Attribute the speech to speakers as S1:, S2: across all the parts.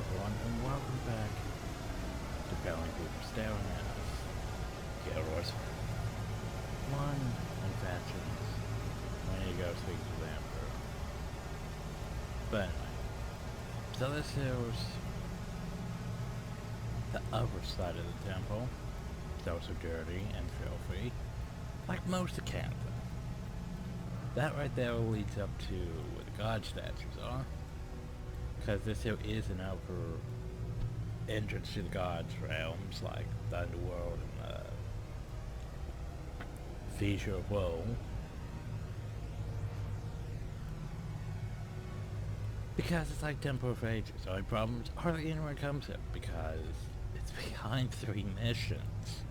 S1: everyone, and welcome back to Belling People Staring at Us. Heroes. One infections. We need to go speak to the Emperor. But anyway, so this here's the other side of the temple. It's also dirty and filthy, like most of Canada. That right there leads up to where the god statues are. Because this here is an upper entrance to the gods' realms, like the underworld and the Fissure of Woe. Because it's like Temple of Ages. The only problem is hardly anyone comes up because it's behind 3 missions.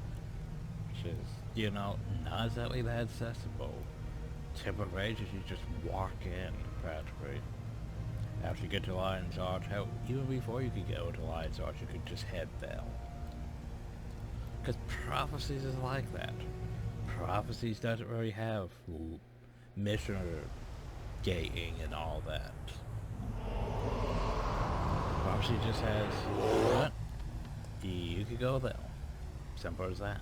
S1: Which is, you know, not exactly that accessible. Temple of Ages, you just walk in, practically. After you get to Lion's Arch, hell, even before you could go to Lion's Arch, you could just head there. Because Prophecies is like that. Prophecies doesn't really have mission gating and all that. Prophecy just has, what? You could go there. Simple as that.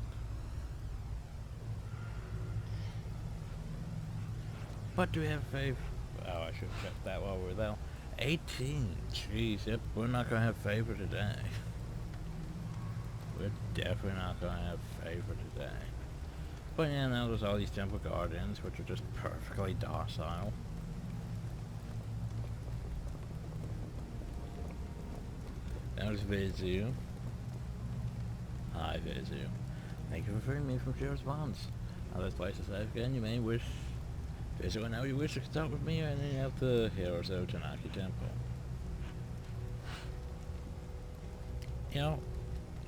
S1: But do we have a favorite? Oh, I should have checked that while we were there. 18. Jeez, yep, we're not gonna have favor today. We're definitely not gonna have favor today. But yeah, now there's all these temple guardians, which are just perfectly docile. There's Vizu. Hi, Vizu. Thank you for freeing me from Jared's bonds. Now this place is safe again. You may wish visit whenever you wish to consult with me or any of the heroes of Tahnnakai Temple. You know,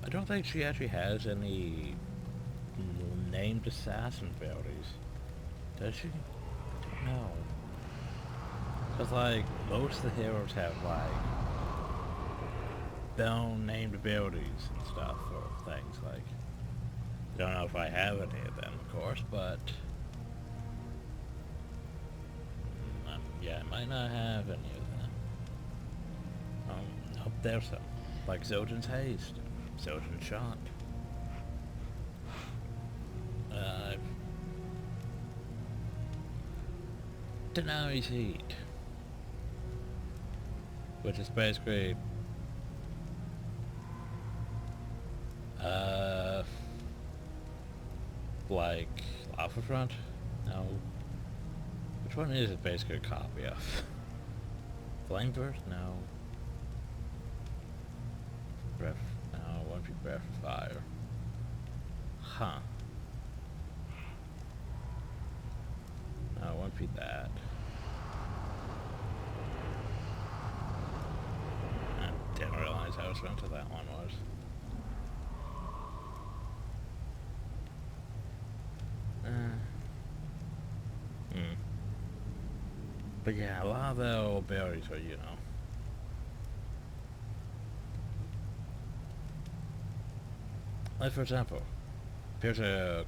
S1: I don't think she actually has any named assassin abilities. Does she? I don't know. Because, like, most of the heroes have, like, their own named abilities and stuff, or things, like. I don't know if I have any of them, of course, but yeah, I might not have any of them. Nope, there's some. Like Zildjian's Haste, Zildjian's Shot. Denari's Heat. Which is basically like Lava Front? No. Which one is it basically a copy of? Flameburst? No. Breath? No, it won't be Breath of Fire. Huh. No, it won't be that. I didn't realize how expensive that one was. But yeah, a lot of the old berries are, you know. Like for example, here's a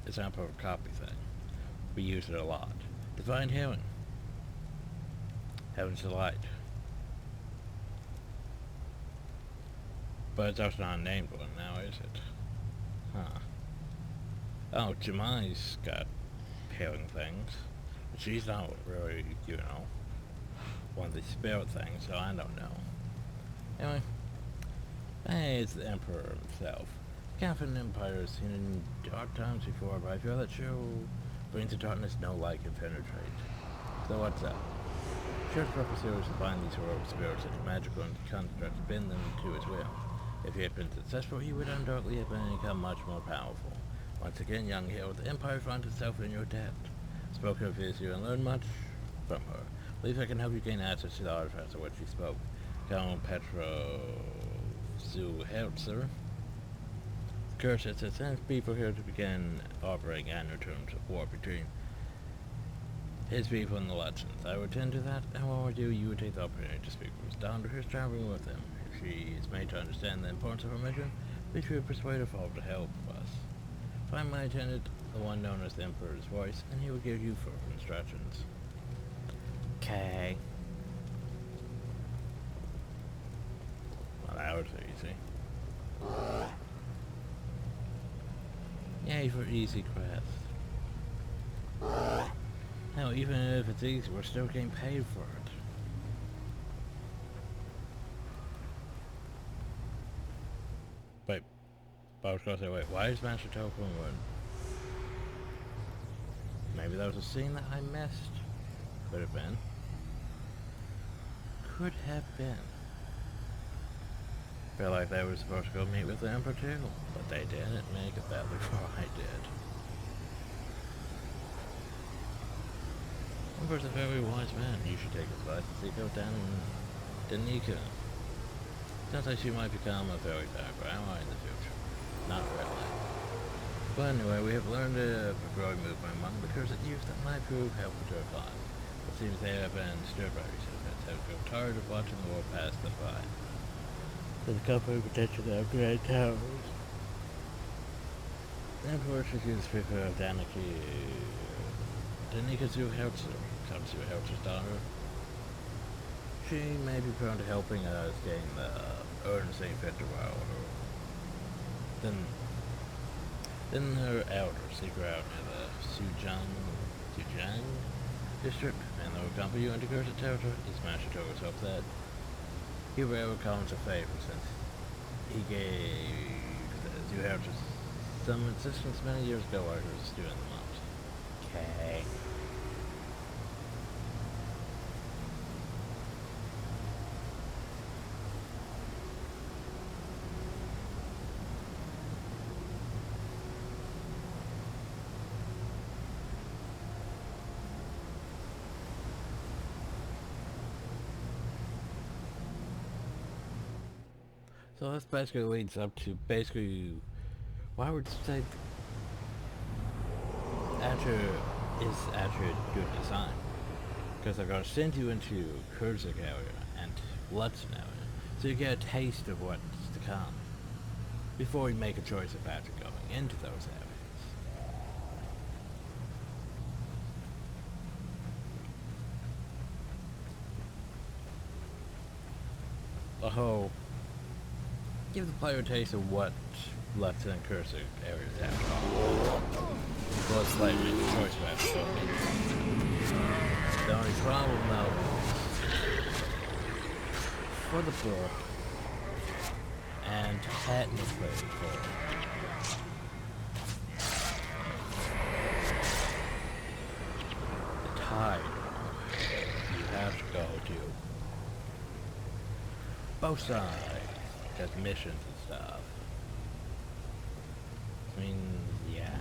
S1: example of a copy thing. We use it a lot. Divine Healing. Heaven's Delight. But it's also not a named one now, is it? Huh. Oh, Jemai's got healing things. But she's not really, you know, one of the spirit things, so I don't know. Anyway. Hey, it's the Emperor himself. Captain Empire has seen in dark times before, but I feel that show brings the darkness no light can penetrate. So what's up? Shared purpose here is to bind these heroic spirits into magical and constructs, bend them to his will. If he had been successful, he would undoubtedly have become much more powerful. Once again, young hero, the Empire finds itself in your debt. Spoken of Vizu and learned much from her. Believe I can help you gain access to the artifacts of which she spoke. Count Petro Zuhelzer. Curse has sent people here to begin offering annual terms of war between his people and the legends. I would tend to that, and while we do, you would take the opportunity to speak with his daughter who is traveling with him. If she is made to understand the importance of her mission, we should persuade her father to help us. Find my attendant, the one known as the Emperor's Voice, and he will give you further instructions. Okay. was easy. Yay for easy quest. Hell, even if it's easy, we're still getting paid for it. Wait, but I was gonna say, wait, why is Master Token win? Maybe that was a scene that I missed. Could have been. Could have been. Felt like they were supposed to go meet with the Emperor too, but they didn't make it that before I did. Emperor's a very wise man. You should take advice and seek out Tahnnakai. Sounds like she might become a very powerful ally in the future. Not really. But anyway, we have learned of a growing movement among the cursed youth that might prove helpful to our cause. It seems they have been stirred by recent events, have grown tired of watching the war pass them by. There's a couple of potential to upgrade towers. The Emperor should use the figure of Tahnnakai to help comes to Helter's daughter. She may be prone to helping us gain the Earn St. Victor Wilder. Then her elder seek her out in the Sunjiang District, and they'll accompany you into cursed territory. His master told us hope that he will ever call us a favor, since he gave the Zoo Helters some assistance many years ago while he was doing the most. Okay. So this basically leads up to why would you say after good design? Because they're going to send you into Kurzik area and Lutzen area, so you get a taste of what's to come before you make a choice of after going into those areas. The whole give the player a taste of what Lutzen and Kurzik areas have to offer. Well, it's like make a choice of after going. The only problem though for the book, and technically for the title, you have to go to both sides. Just missions and stuff. I mean, yeah.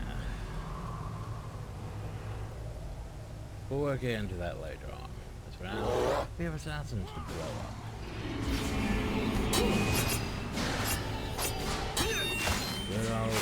S1: We'll get into that later on. As for now, we have assassins to blow up. Good old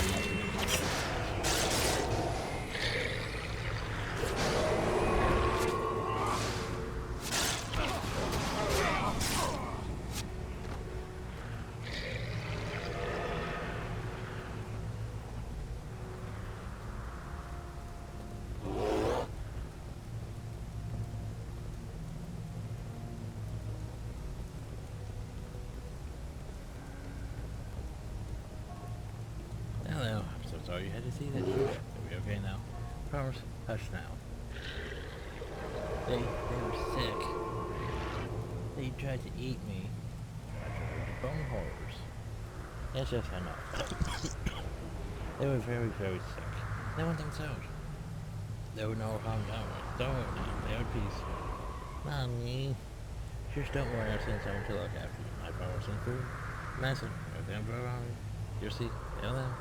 S1: so you had to see that shit. Are we okay now? Promise, hush now. They were sick. They tried to eat me. Bone horrors. That's just enough. They were very, very sick. They went themselves. There were no harm done. Don't worry now. They are peace. Mommy. Just don't worry, I'll send someone to look after you. I promise some food. Medicine. Everything around you. Your seat. Tell them.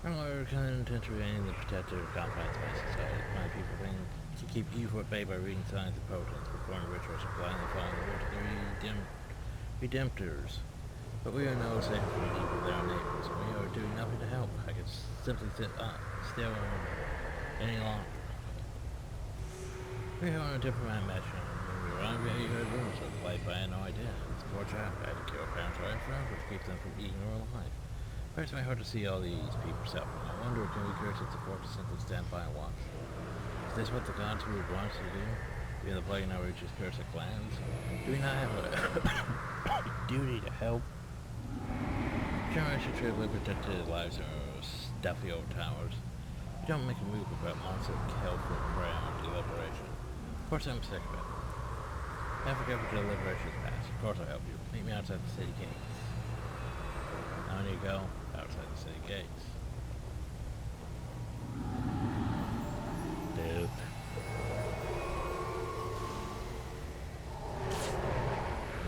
S1: I'm coming to intervene the protective confines of my society. My people think to keep evil at bay by reading signs of potence, performing rituals, and blindly following the word of the redemptors. But we are no safer from the evil of their neighbors, and we are doing nothing to help. I can simply sit still any longer. We are on a diplomat mission, and we were on very good rumors of the life I had no idea. It's a poor child. I had to kill parents right in front of to keep them from eating her alive. It hurts my heart to see all these people suffering. I wonder if we curse at the fort to simply stand by and watch. Is this what the gods would want us to do? Even the plague now reaches cursed lands? Do we not have a Duty to help. Generation truly protected their lives are stealthy old towers. You don't make a move without monsters kill for prey on deliberation. Of course I'm sick of it. Never forget what deliberation pass. Of course I'll help you. Meet me outside the city gates. Now when you go, outside the city gates. Dude.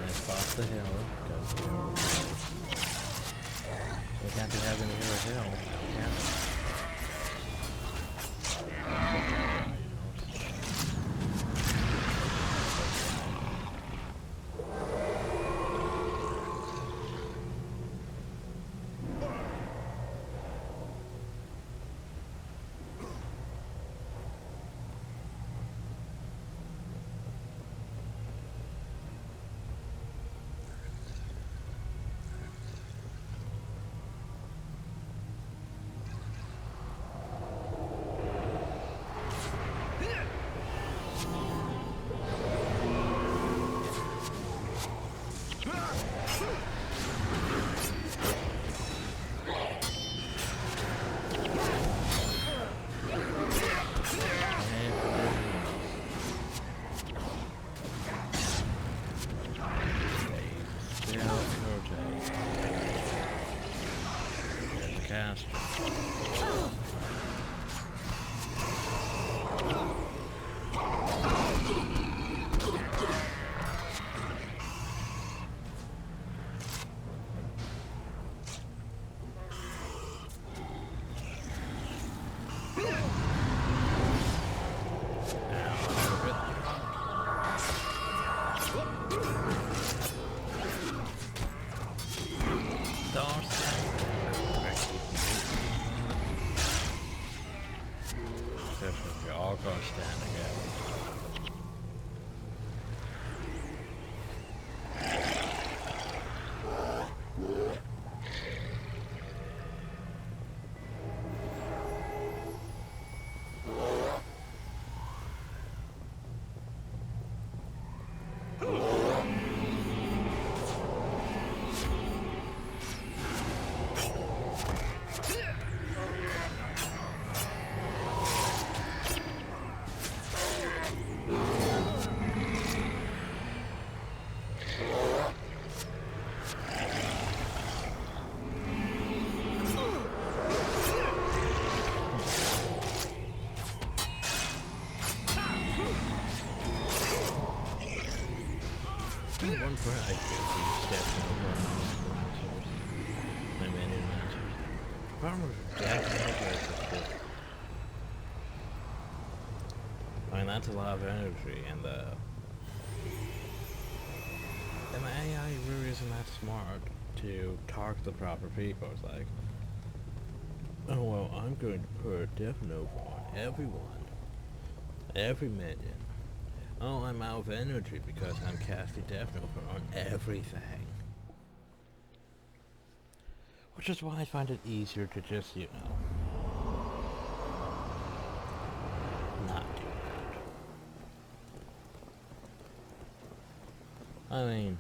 S1: Let's cross the hill. We can't be having to hit a hill. Yeah. One for I could step over my menu manager. Farmer Jack. I mean that's a lot of energy and the AI really isn't that smart to target the proper people. It's like, oh well, I'm going to put a death note on everyone. Every minion. Oh, I'm out of energy because I'm casting Death Note on everything. Which is why I find it easier to just, you know, not do that. I mean,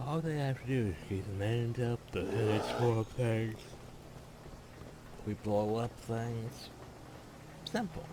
S1: all they have to do is keep the minions up, the heads full of things. We blow up things. Simple.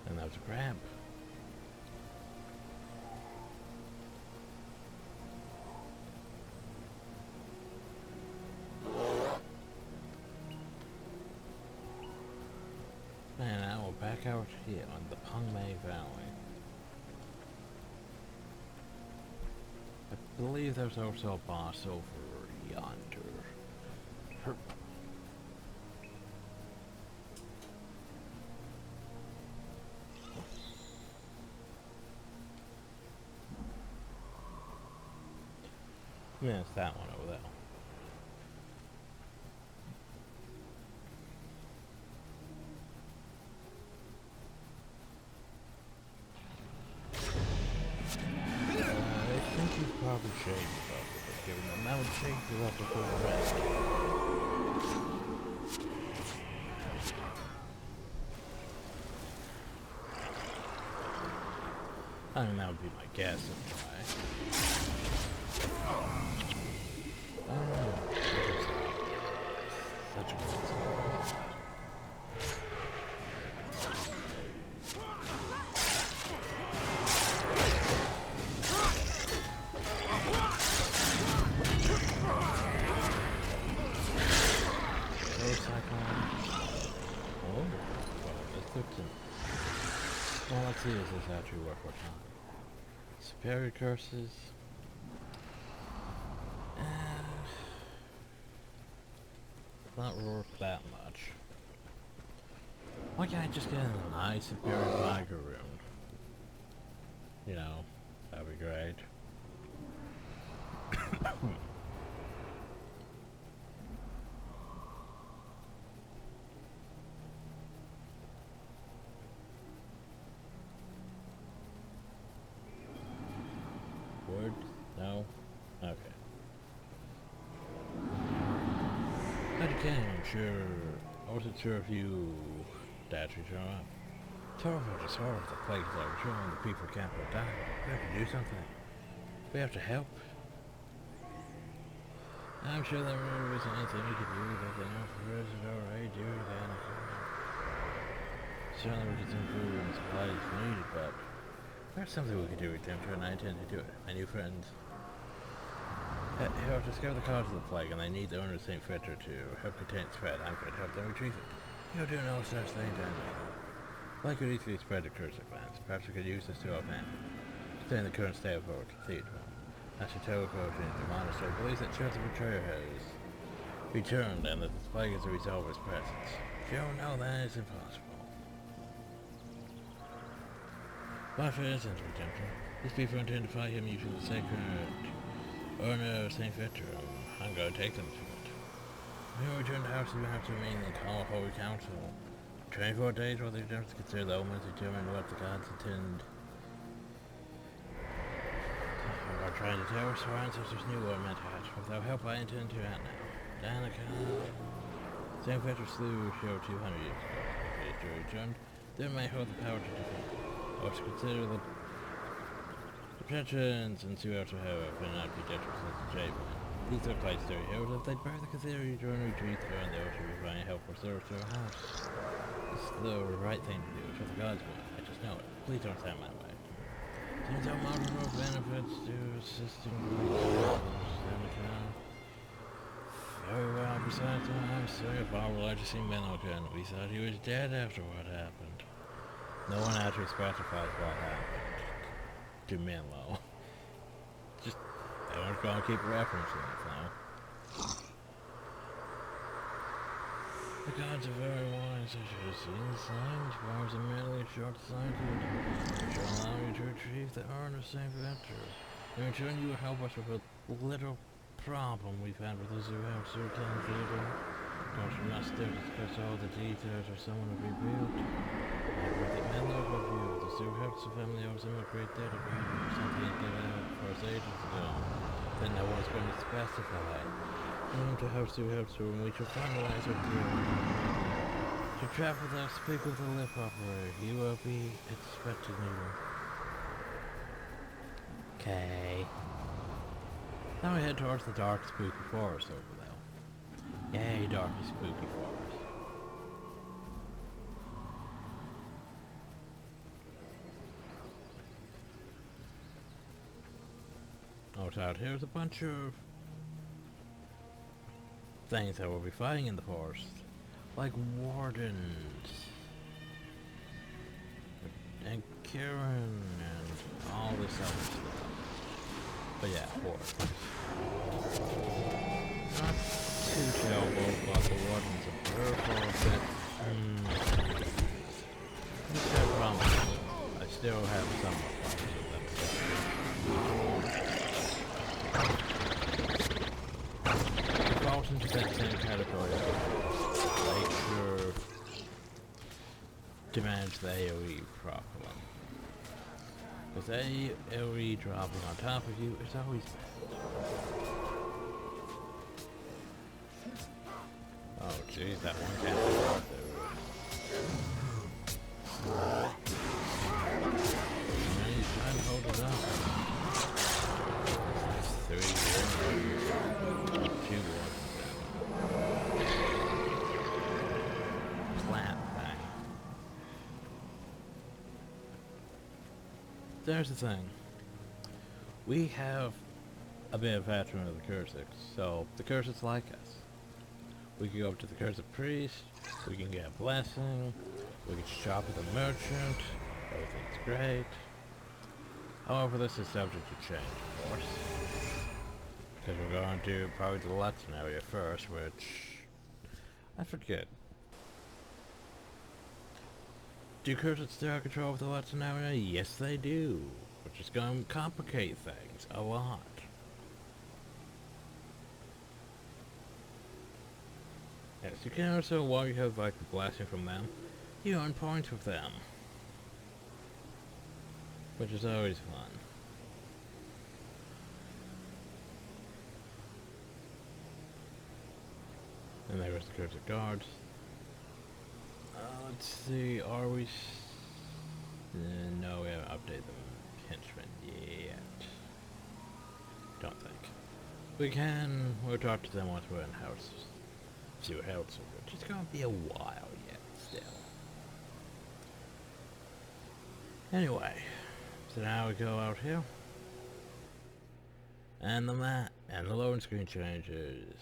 S1: And that was a grab. out here on the Pongmei Valley. I believe there's also a boss over yonder. Herp. Yeah, it's that one over there. I think you've probably changed about it, but given the amount of change you have to put around. I mean, that would be my guess anyway. Oh, such a good song. Well, let's see if this actually works for time. Superior curses. Not worth that much. Why can't I just get a nice superior tiger rune? You know, that'd be great. Word? No? Okay. Again, I wasn't sure if you actually show up. Terrible to solve the plagues that are showing the people can't go down. We have to do something. We have to help. I'm sure there is anything we could do that they know for us is already do then. Certainly we could send food and supplies if needed, but there's something we could do with them, and I intend to do it. My new friends have discovered the cause of the plague, and they need the owner of St. Fetcher to help contain its spread. I'm going to help them retrieve it. You'll do no such thing, Dan. Well, I could easily spread the curse advance. Perhaps we could use this to our advantage. Stay in the current state of our cathedral. As the teleport into the monastery believes that Church of Betrayer has returned and that the plague is a result of his presence. If you don't know, that is impossible. But if it isn't redemption, these people intend to fight him using the sacred urn of St. Fetcher. I'm going to take them to it. When we return to the house, we have to remain in the Holy Council. 24 days while the redemption consider the omens determine what the gods intend. We are trying to tell us our ancestors knew what it meant to hatch. Without help, I intend to act now. Tahnnakai. St. Fetcher slew Show 200 years ago. If he returned, they may hold the power to defeat. Or to consider the pretensions and see after her been not be detrimental to Javelin. These took place 30 years. If they bury the cathedral, you join retreat there and they will find help or service to our house. It's the right thing to do. It's what the gods want. I just know it. Please don't stand my way. Turns out multiple benefits to assisting very well. Besides, I'm sorry if our largest Menokan. We thought he was dead after what happened. No one actually specifies what happened to Menlo. Just, everyone's gonna keep referencing it, though. The gods are very wise, I should have seen the signs. Wars are merely short-sighted. Which will allow you to retrieve the urn of St. Fetcher. In return, you will help us with a little problem we've had with the zoo house Sultan Theater. Of course, we must still discuss all the details or someone will be built. I read that Menlo review. The zoo house family owes him a great debt of reading or something given out for us ages ago. Then no one's going to specify. To house zoo house room, we shall finalize our deal. To travel with us, speak with the lip operator. He will be expecting you. Okay. Now we head towards the dark, spooky forest over there. Yay, dark, spooky forest. Oh, out here's a bunch of things that we'll be fighting in the forest. Like wardens. and Kieran and all this other stuff. But yeah, wardens. Not too terrible, but the wardens are purple a bit. It's no problem. I still have some problems with them. It falls into that same category of nature demands the AoE problem. Because AoE dropping on top of you is always bad. Oh jeez, that one can't be right there. And he's trying to hold it up. That's 3 1, 2 1. Slap bang. There's the thing. We have a bit of veteran of the Cursix, so the Cursix like us. We can go up to the Cursed Priest, we can get a blessing, we can shop with a merchant, everything's great. However, this is subject to change, of course. Because we're going to probably the Lutsen area first, which I forget. Do Cursed still have control of the Lutsen area? Yes they do, which is going to complicate things a lot. Yes, you can also, while you have like the blessing from them, you earn points with them. Which is always fun. And there's the Cursed Guards. Let's see, are we... no, we haven't updated the henchmen yet. Don't think. We'll talk to them once we're in house. See what else, which is going to be a while yet, still. Anyway, so now we go out here. And the map, and the loading screen changes.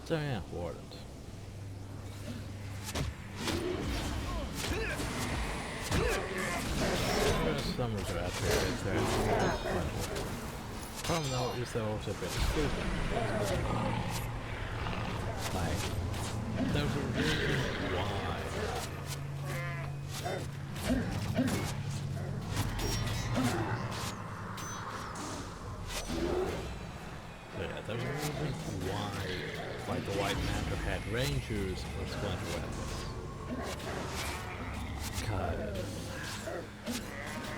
S1: So yeah, wardens. Summers are out there, problem though is they're also a bit stupid. Like, there's a reason why. So yeah, there's a reason why, like the White Manta had rangers or splinter weapons. Cause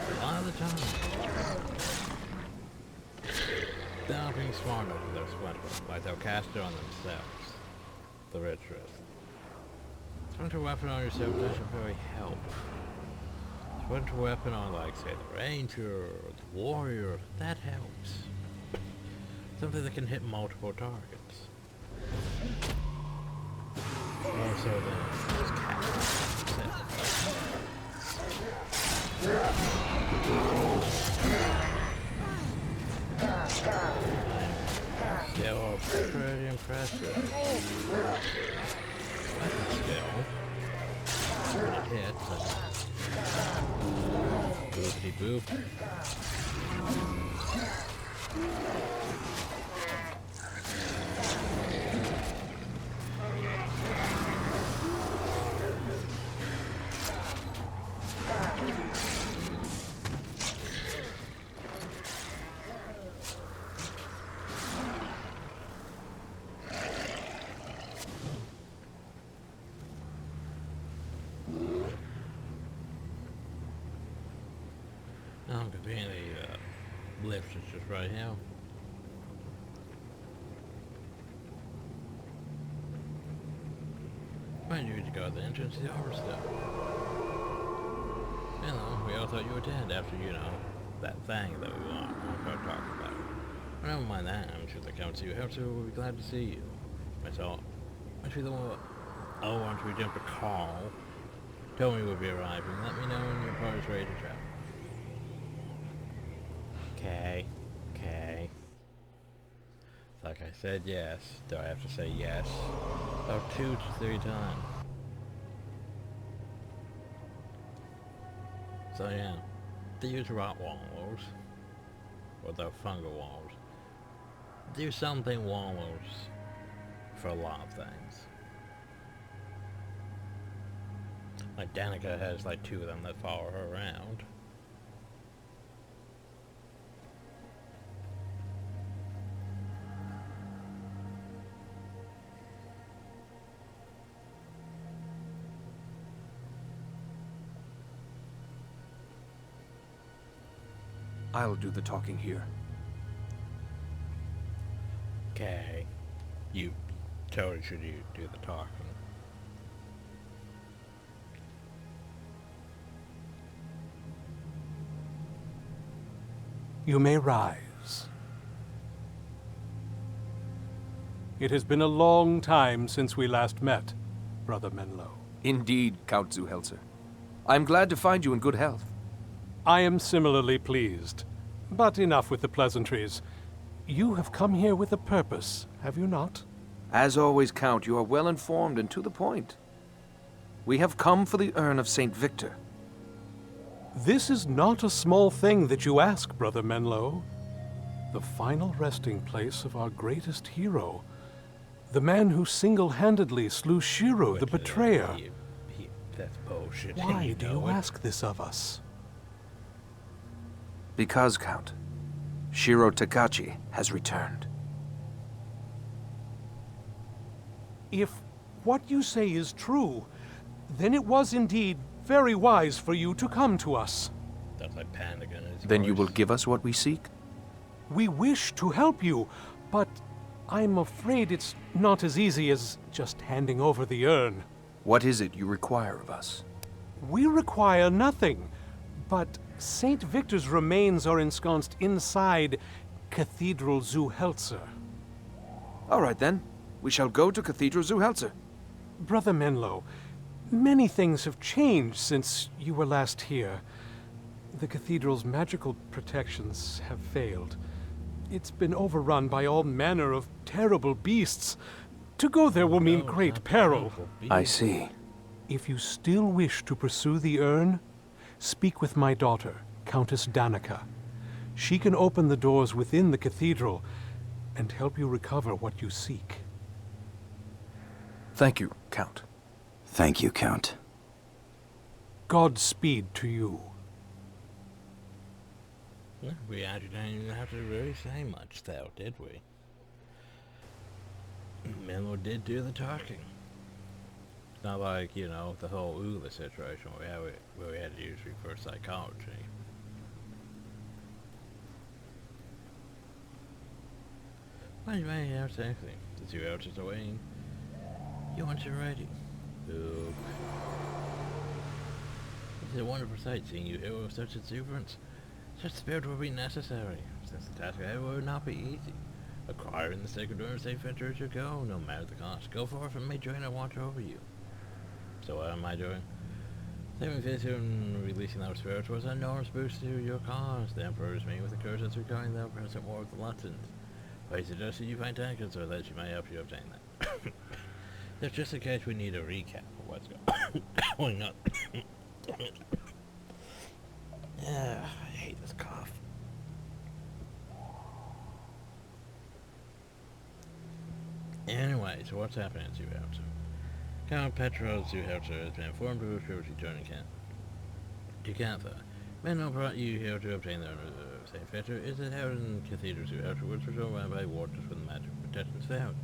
S1: a lot of the time, they're not being smart enough with their splinter weapon. Like they'll cast it on themselves. The red dress. Splinter weapon on yourself doesn't really help. Splinter weapon on, like, say, the ranger or the warrior, that helps. Something that can hit multiple targets. More so than just casting. Still pretty impressive. Still. When it hits, boopity boop. I'm conveniently lift is just right here. Mind you, to go to the entrance to the Arborstone. You know, we all thought you were dead after, you know, that thing that we want to talk about. But never mind that, I'm sure they come to you. After we'll be glad to see you. That's all. Once we jump a call, tell me we'll be arriving. Let me know when your party's ready to travel. Okay. Okay. Like I said yes. Do I have to say yes? Oh, 2 to 3 times. So yeah. These rot wallows. Or the fungal walls. Do something wallows for a lot of things. Like Danica has like 2 of them that follow her around.
S2: I'll do the talking here.
S1: Okay. You totally should do the talking.
S3: You may rise. It has been a long time since we last met, Brother Menlo.
S2: Indeed, Count Zuhelzer. I'm glad to find you in good health.
S3: I am similarly pleased. But enough with the pleasantries. You have come here with a purpose, have you not?
S2: As always, Count, you are well informed and to the point. We have come for the urn of Saint Victor.
S3: This is not a small thing that you ask, Brother Menlo. The final resting place of our greatest hero. The man who single-handedly slew Shiro, the betrayer.
S1: That's bullshit.
S3: Why do you ask this of us?
S2: Because, Count, Shiro Takachi has returned.
S3: If what you say is true, then it was indeed very wise for you to come to us.
S1: That's like panic in his
S2: Then you
S1: voice.
S2: will give us what we seek?
S3: We wish to help you, but I'm afraid it's not as easy as just handing over the urn.
S2: What is it you require of us?
S3: We require nothing, but Saint Victor's remains are ensconced inside Cathedral Zuhelzer.
S2: All right, then. We shall go to Cathedral Zuhelzer.
S3: Brother Menlo, many things have changed since you were last here. The cathedral's magical protections have failed. It's been overrun by all manner of terrible beasts. To go there will mean great peril.
S2: I see.
S3: If you still wish to pursue the urn, speak with my daughter, Countess Danica. She can open the doors within the cathedral and help you recover what you seek.
S2: Thank you, Count.
S4: Thank you, Count.
S3: Godspeed to you.
S1: Yeah, we actually didn't even have to really say much, though, did we? Menlo did do the talking. It's not like, you know, the whole Ula situation where we had to use reverse psychology. Anyway, yeah, exactly. The 2 hours away. You want you ready? Look. It's a wonderful sight seeing you here with such exuberance. Such spirit will be necessary, since the task ahead will not be easy. Acquiring the sacred urn of Saint Victor as you go, no matter the cost. Go forth and may join and watch over you. So what am I doing? Saving Victor and releasing our spirits was an enormous boost to your cause. The Emperor's meeting with the curses regarding the present war with the Luttons. I suggested you find Tankers so that she might help you obtain that. That's just in case we need a recap of what's going on. Damn it. Yeah, I hate this cough. Anyway, so what's happening at Zuhelzer? Count Petro Zuhelzer has been informed of his returning to Cantha. Menlo brought you here to obtain the urn of Saint Victor. Is it held in Cathedral Zuhelzer, which was run by wardens with magic protections found.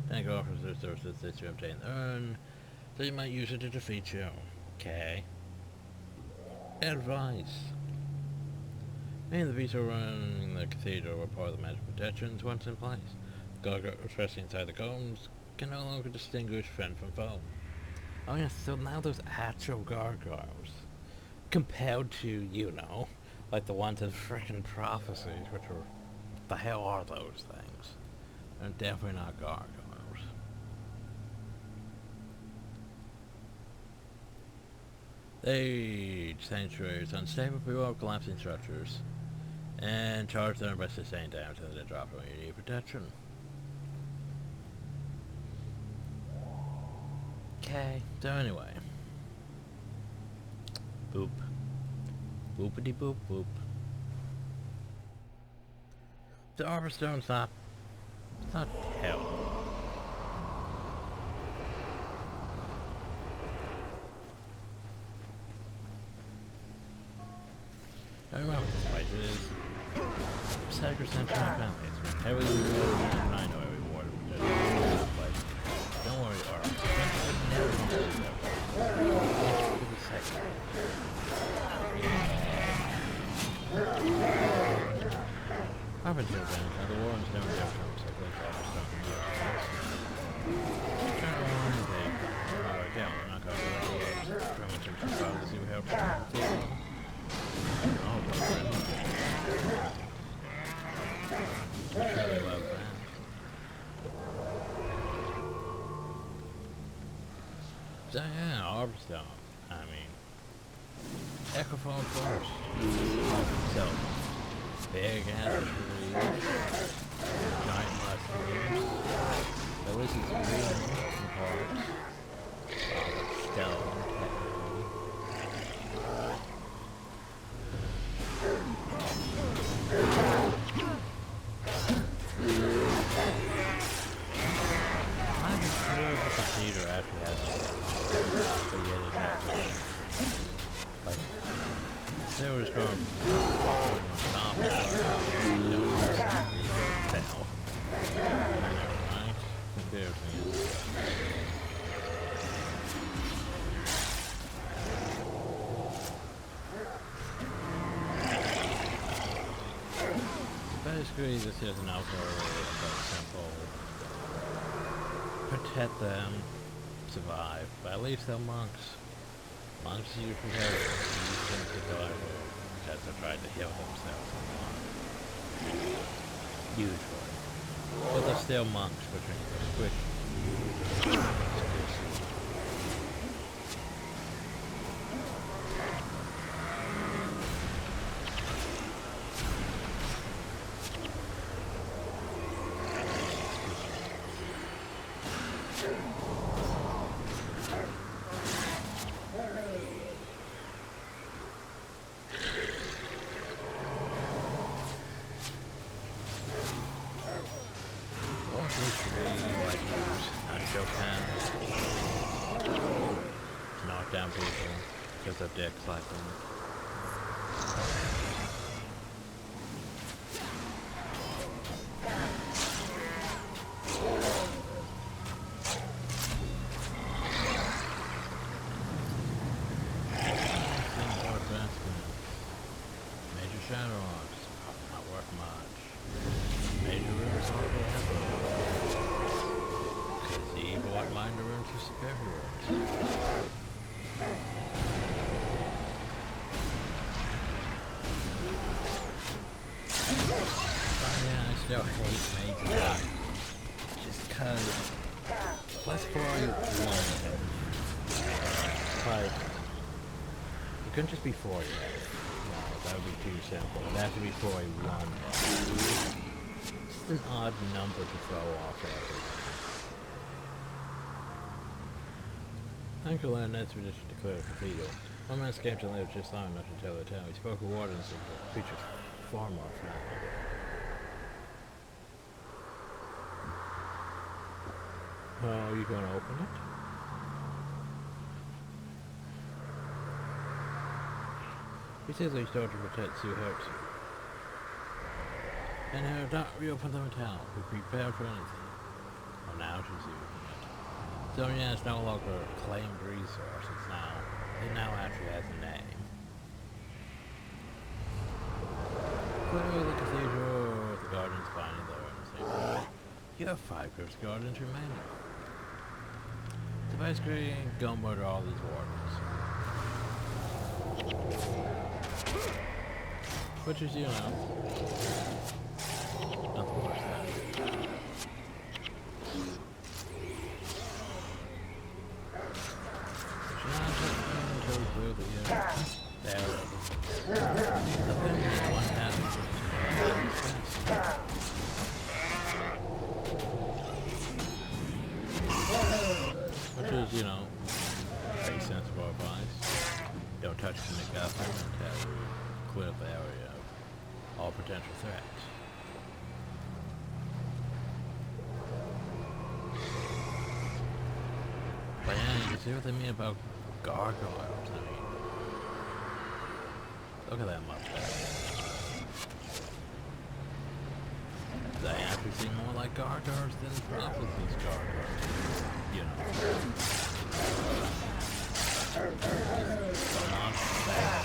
S1: Tank offers their services to obtain the urn, so you might use it to defeat you. Okay. Advice. Many of the beasts running the cathedral were part of the magic protections once in place. Gargoyles resting inside the combs can no longer distinguish friend from foe. Oh yeah, so now there's actual gargoyles. Compared to, you know, like the ones in frickin' prophecies, which are... the hell are those things? They're definitely not gargoyles. Age sanctuaries, unstable below collapsing structures. And charge them by sustained damage and then drop when you need protection. Okay, so anyway. Boop. Boopity boop boop. The Arborstone's not... It's not hell. I remember this place. It is sacrosanct to my family. It's been heavily rewarded, and I know every ward of this place. Don't worry, Arborstone. I never want to leave that place. It'll be safe. Up until then, the Warrens never dare come, so I think Arborstone can do it. Turn around and they... Alright, yeah, we're not going to go to the Warrens. Try to take some files to see what helps. Oh, but I really love that. So yeah, Arborstone. I mean, Echophone Forest. So, big ass trees, giant mushrooms, the wizard's green parts, stone, actually has like there was from top basically this is an outdoor temple. Protect them. Survive, but at least they're monks. Monks you compare these things to go out because they tried to heal themselves usually. But they're still monks, which means they're squishy. Knock down people because of dicks like them. Major shadow arcs, not worth much. Major rivers are because the evil outline the runes are superior. I still hate major just cause let's borrow one thing. Like it couldn't just be 40. No, that would be too simple. It has to be 41. Just an odd number to throw off everything. Thank you, ArenaNet's tradition to clear the cathedral. One man escaped and lived just long enough to tell the tale. He spoke of wardens and creatures far more friendly. Are you going to open it? He says they start to protect Sue Hurts. And have not reopened the hotel. We prepared for anything. Well, now she's using it. So yeah, it's no longer a claimed resource. It now actually has a name. Clearly the cathedral, the gardens finding their own. You have 5 groups of gardens remaining. So basically, go murder all these wardens. Which is, you know, nothing worse than that. There. The thing is, one has Which is, you know, pretty sensible advice. Don't touch the MacGuffin until you clear the area of all potential threats. But yeah, you can see what they mean about gargoyles. I mean, look at them up there. They actually seem more like gargoyles than prophecies gargoyles. You know. So not bad.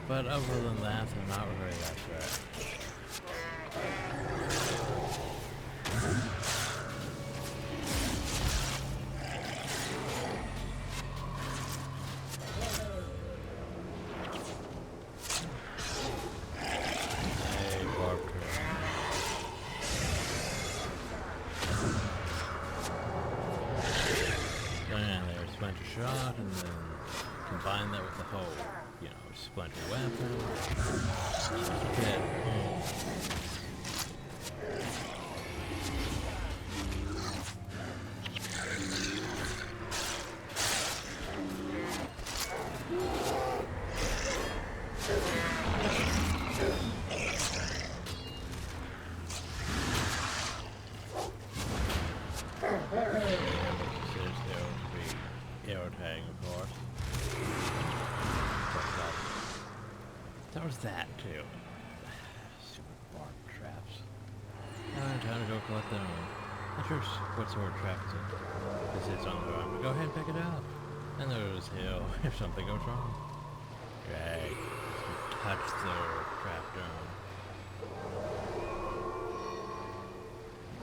S1: But other than that, they're not really that great. Hey, Barker. And there's Splinter Shot, and then combine that with the whole, you know, Splinter Weapon. Okay. There was that too. Stupid bark traps. Time to go collect them. Not sure what sort of trap is it. This is on the ground, but go ahead and pick it up. And there's hill if something goes wrong. Drag. Touch the trap down.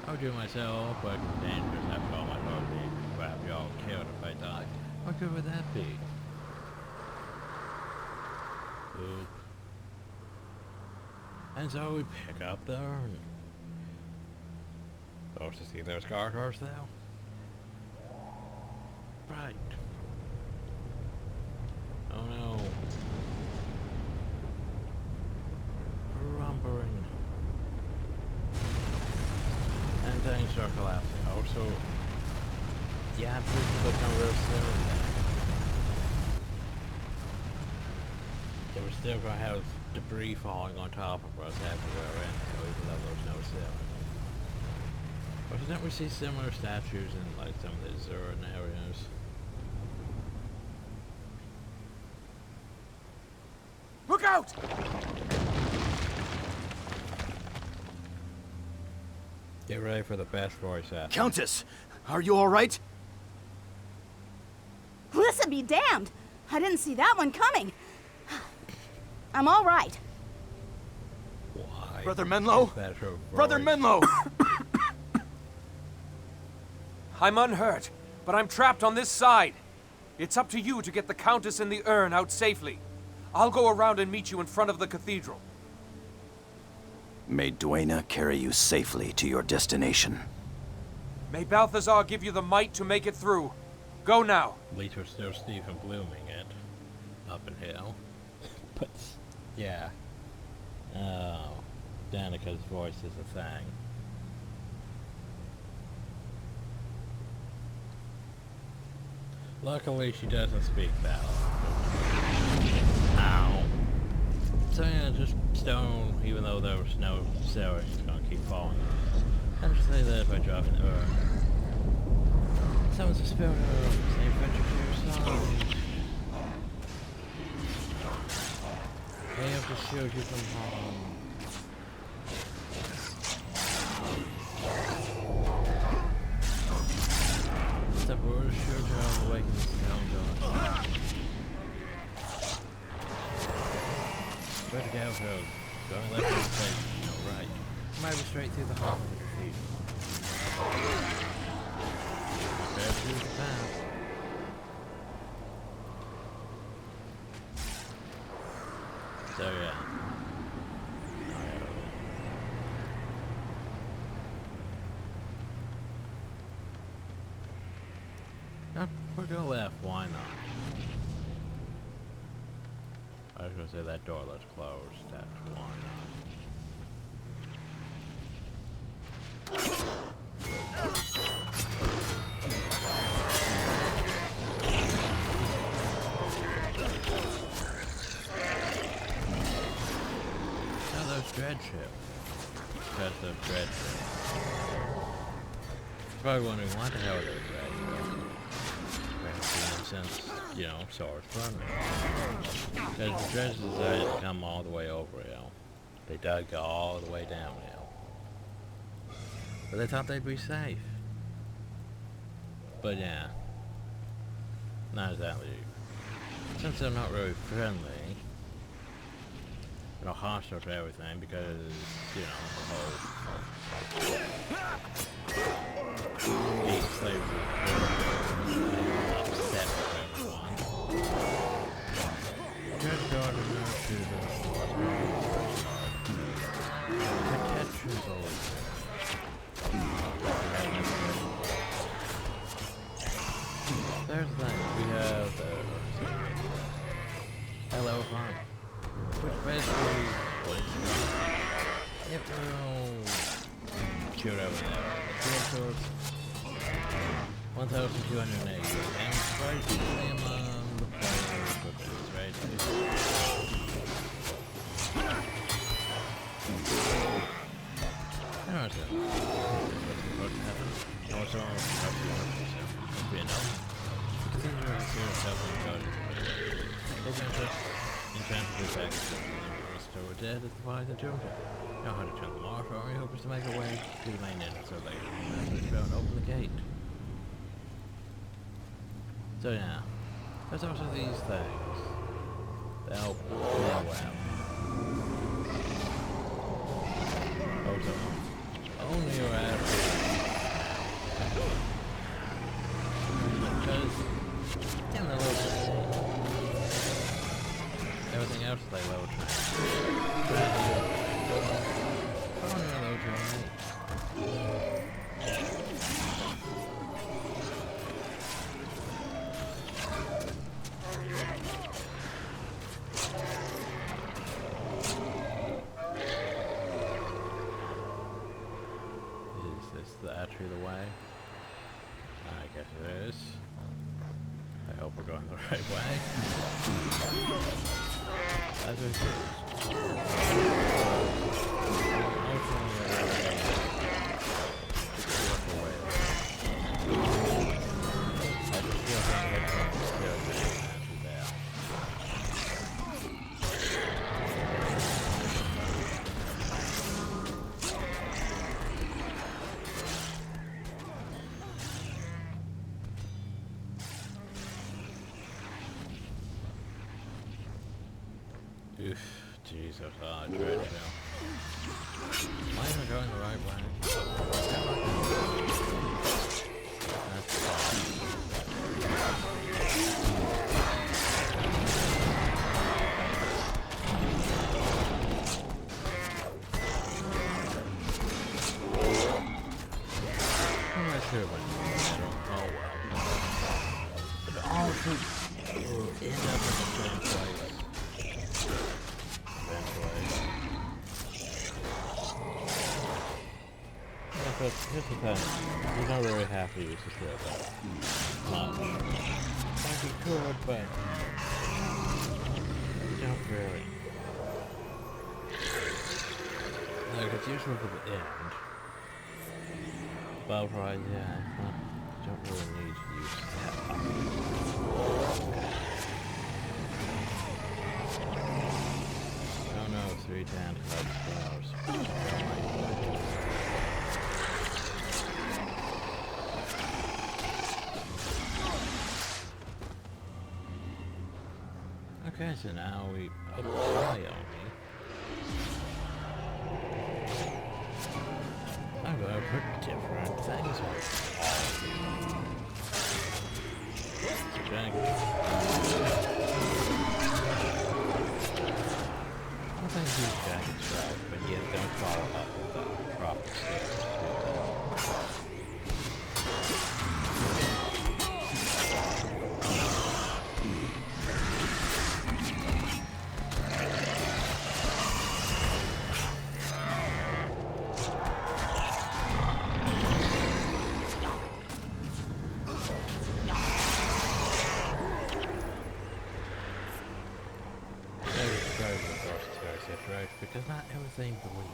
S1: I would do it myself, but dangerous after all my dog being grab y'all killed if I die. What good would that be? Oop. And so we pick up the urn. Supposed to see those gargoyles though? Right. Oh no. Rumbling. And things start collapsing. Also, yeah, people will come real soon. So we're still gonna have debris falling on top of us everywhere anyway, even though there's no ceiling. But don't we see similar statues in like some of the Zuran areas?
S2: Look out!
S1: Get ready for the best voice acting.
S4: Countess, are you all right?
S5: Listen be damned! I didn't see that one coming. I'm all right.
S1: Why?
S4: Brother Menlo? Brother Menlo!
S2: I'm unhurt, but I'm trapped on this side. It's up to you to get the Countess and the urn out safely. I'll go around and meet you in front of the cathedral.
S4: May Duena carry you safely to your destination.
S2: May Balthazar give you the might to make it through. Go now.
S1: At least we're still Stephen blooming it. Up in hell. But, yeah. Oh. Danica's voice is a thing. Luckily, she doesn't speak that. Ow. So yeah, just stone, even though there was no ceiling, it's gonna keep falling. I'll just say that by dropping the urn. Someone's a spirit of same adventure to your side. Hey, I've just showed you from home. Step forward, sure to awaken the sound god. Where to go, Phil? Going left in the place, no right. Maybe straight through the heart of the cathedral. choose the path. So yeah. We're gonna left, why not? I was gonna say that door looks closed, that's why not. Now those dread ships. Because those dread ships. Probably wondering why the hell are those dread ships? Since, you know, Source Running. Because the dredges decided to come all the way over hill. They dug all the way downhill. But they thought they'd be safe. But yeah. Not exactly. Since they're not really friendly. They're hostile to everything because, you know, the whole slavery. There's that. We have Hello Fun, which basically it will shoot over there. 1,280, and surprisingly among the players with this, right? I don't know what's happened. Also, you know, continue to see yourself in the garden. Take interest in transfer packages and restore dead at the fires and children. Know how to turn them off, or he hopes to make a way to the main entrance so later. Don't open the gate. So yeah, there's also these things that help clear out. Also, only your attitude. Because in the low train, everything else is like low train. Only a low train. Actually the way? I guess it is. I hope we're going the right way. As it is. Oof, jeez, that's hard, right now. Am I even going the right way? That's fine. I'm not sure when oh well. But all should end up in the same place. But here's the thing, you're not really happy to secure that much. Like you could, but you don't really. Like it's useful for the end. But right, yeah, you don't really need to use that. Oh no, 3 Tahnnakai flowers. Okay, so now we apply only. I'm going to put different things on. Drink. I think these jackets right, but yet don't follow up with the proper skills. Because not everything believes.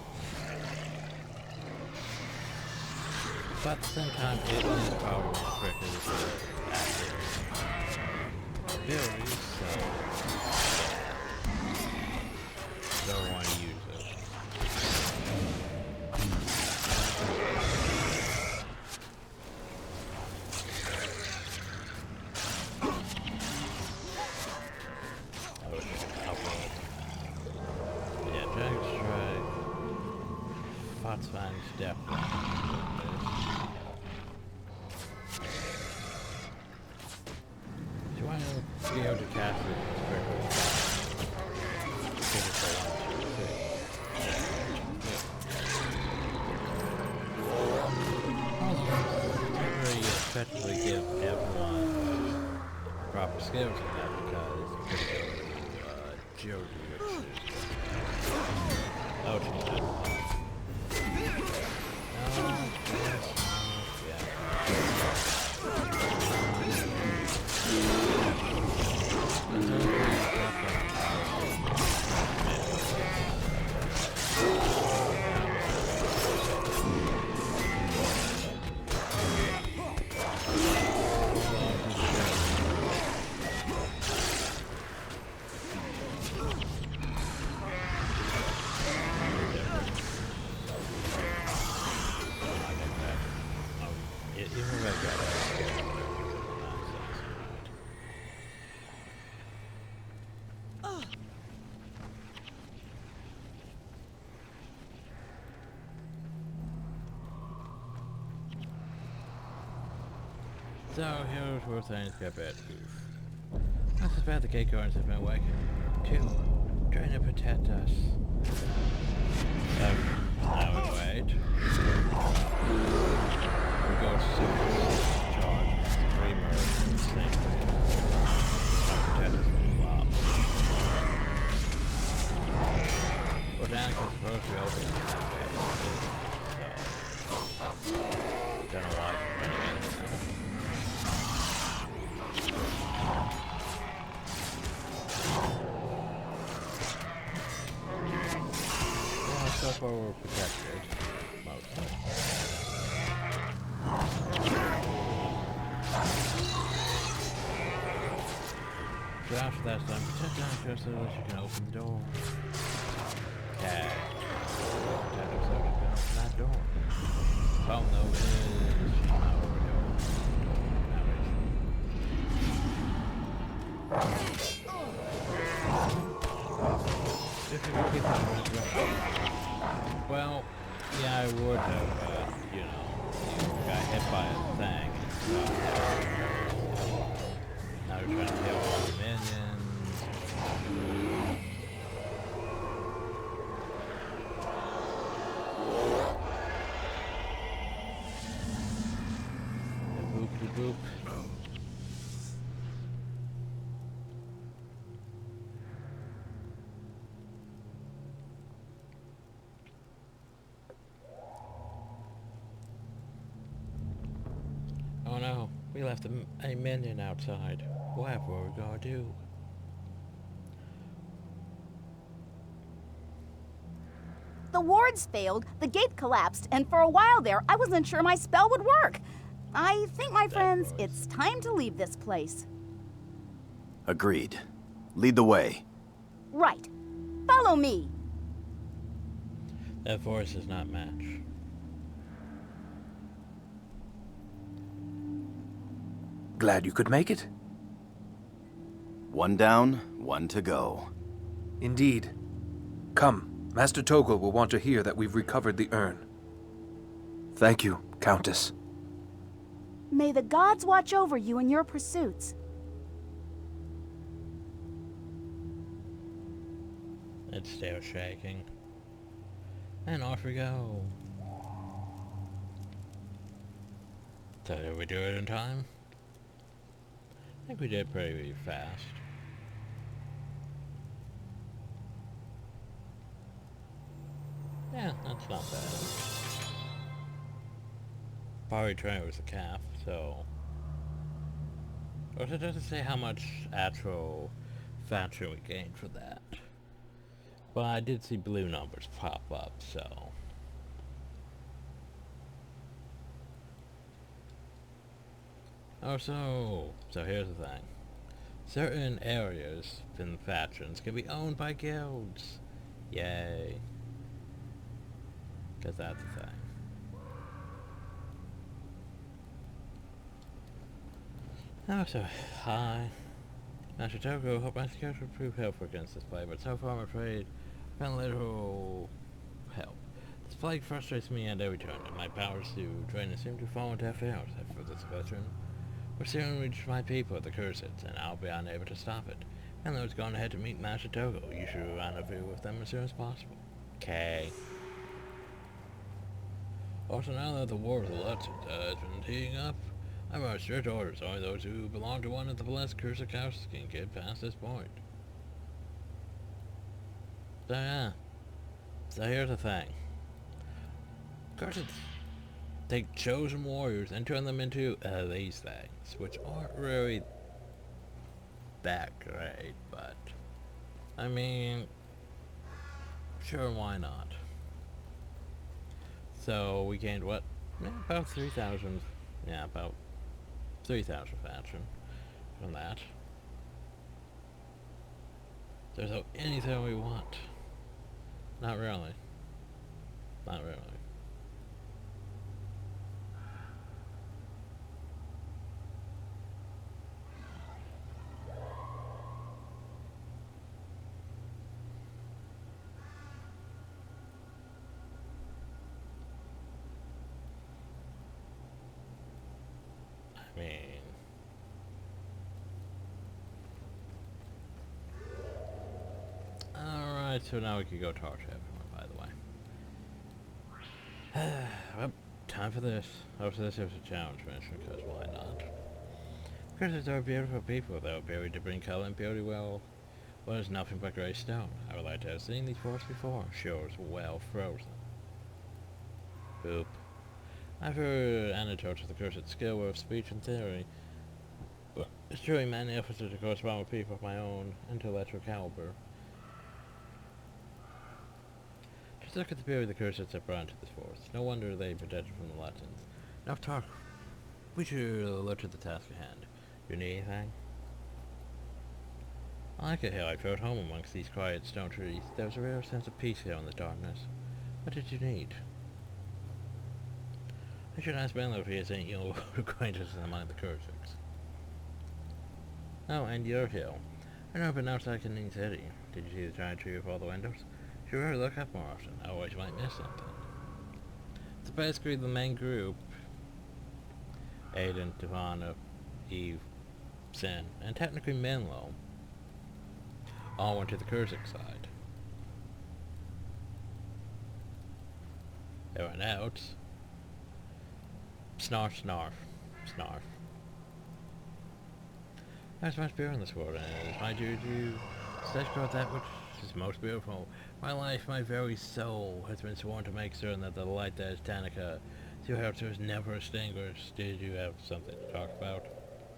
S1: But at the same time, it is probably more quicker to active abilities, so don't want to use it. Definitely. Do I be able to cast it quickly? Temporarily, effectively give everyone proper skills in that because it's Jody, which is Altrumm. So, here's where things get bad. I suspect the gate guards have been awakened too, trying to protect us. Now we wait. We go to charge, remerge, and snake. Protect us from the mob. Well, Tannakai's supposed to be open in that way. So, don't know why it's running in there. So far we're protected, mostly. So after that's done, protect Tannnakai so that you can open the door. Okay. Protect yourself so you can open that door. Problem though is she's not over the door. If you can keep that right. Well, yeah, I would have, but, you know, got hit by a thing. Now we're trying to kill all the minions. Boop, boop. Oh no, we left a minion outside. What are we gonna do?
S5: The wards failed, the gate collapsed, and for a while there, I wasn't sure my spell would work. I think, my friends, it's time to leave this place.
S4: Agreed. Lead the way.
S5: Right. Follow me.
S1: That voice does not match.
S2: Glad you could make it.
S4: One down, one to go.
S2: Indeed. Come, Master Toggle will want to hear that we've recovered the urn. Thank you, Countess.
S5: May the gods watch over you in your pursuits.
S1: It's still shaking. And off we go. So did we do it in time? I think we did pretty fast. Yeah, that's not bad. Probably trainer was a calf, so... It doesn't say how much actual faction we gained for that. But I did see blue numbers pop up, so... Oh, so here's the thing. Certain areas in factions can be owned by guilds. Yay. Because that's the thing. Oh, so, hi. Master Toko, hope my skills will prove helpful against this plague, but so far I'm afraid I've been little help. This plague frustrates me at every turn, and my powers to train seem to fall into affairs. After this veteran will soon reach my people at the Cursets, and I'll be unable to stop it. And those going ahead to meet Master Togo. You should rendezvous with them as soon as possible. Okay. Also, now that the war with the Lutz has been heating up, I've got strict orders. Only those who belong to one of the blessed Cursed houses can get past this point. So yeah. So here's the thing. Curseds take chosen warriors and turn them into these things, which aren't really that great, but I mean, sure, why not? So we gained what? About 3,000. Yeah, about 3,000 faction from that. There's anything we want. Not really. Not really. I mean... Alright, so now we can go talk to everyone, by the way. Well, time for this. After this, there's a challenge mission, because why not? Because they're beautiful people, though, buried to bring color and beauty well is nothing but grey stone. I would like to have seen these forests before. Shores well frozen. Boop. I've heard anecdotes of the cursed skill of speech and theory, but it's truly many efforts to correspond with people of my own intellectual caliber. Just look at the beauty the curseds have brought to this forest. No wonder they protected from the Latins. Enough talk. We should look at the task at hand. You need anything? I like it how I felt home amongst these quiet stone trees. There was a real sense of peace here in the darkness. What did you need? I should ask Benlo if he has any old acquaintances among the Curseds. Oh, and you're here. I know, but outside Canning City. Did you see the giant tree with all the windows? You should really look up more often, otherwise you might miss something. So basically the main group, Aiden, Devana, Eve, Sin, and technically Menlo, all went to the Cursed side. Everyone else, snarf, snarf, snarf. There's much beer in this world, and it is my duty to safeguard that which is most beautiful. My life, my very soul, has been sworn to make certain that the light that is Tahnnakai Temple is never extinguished. Did you have something to talk about?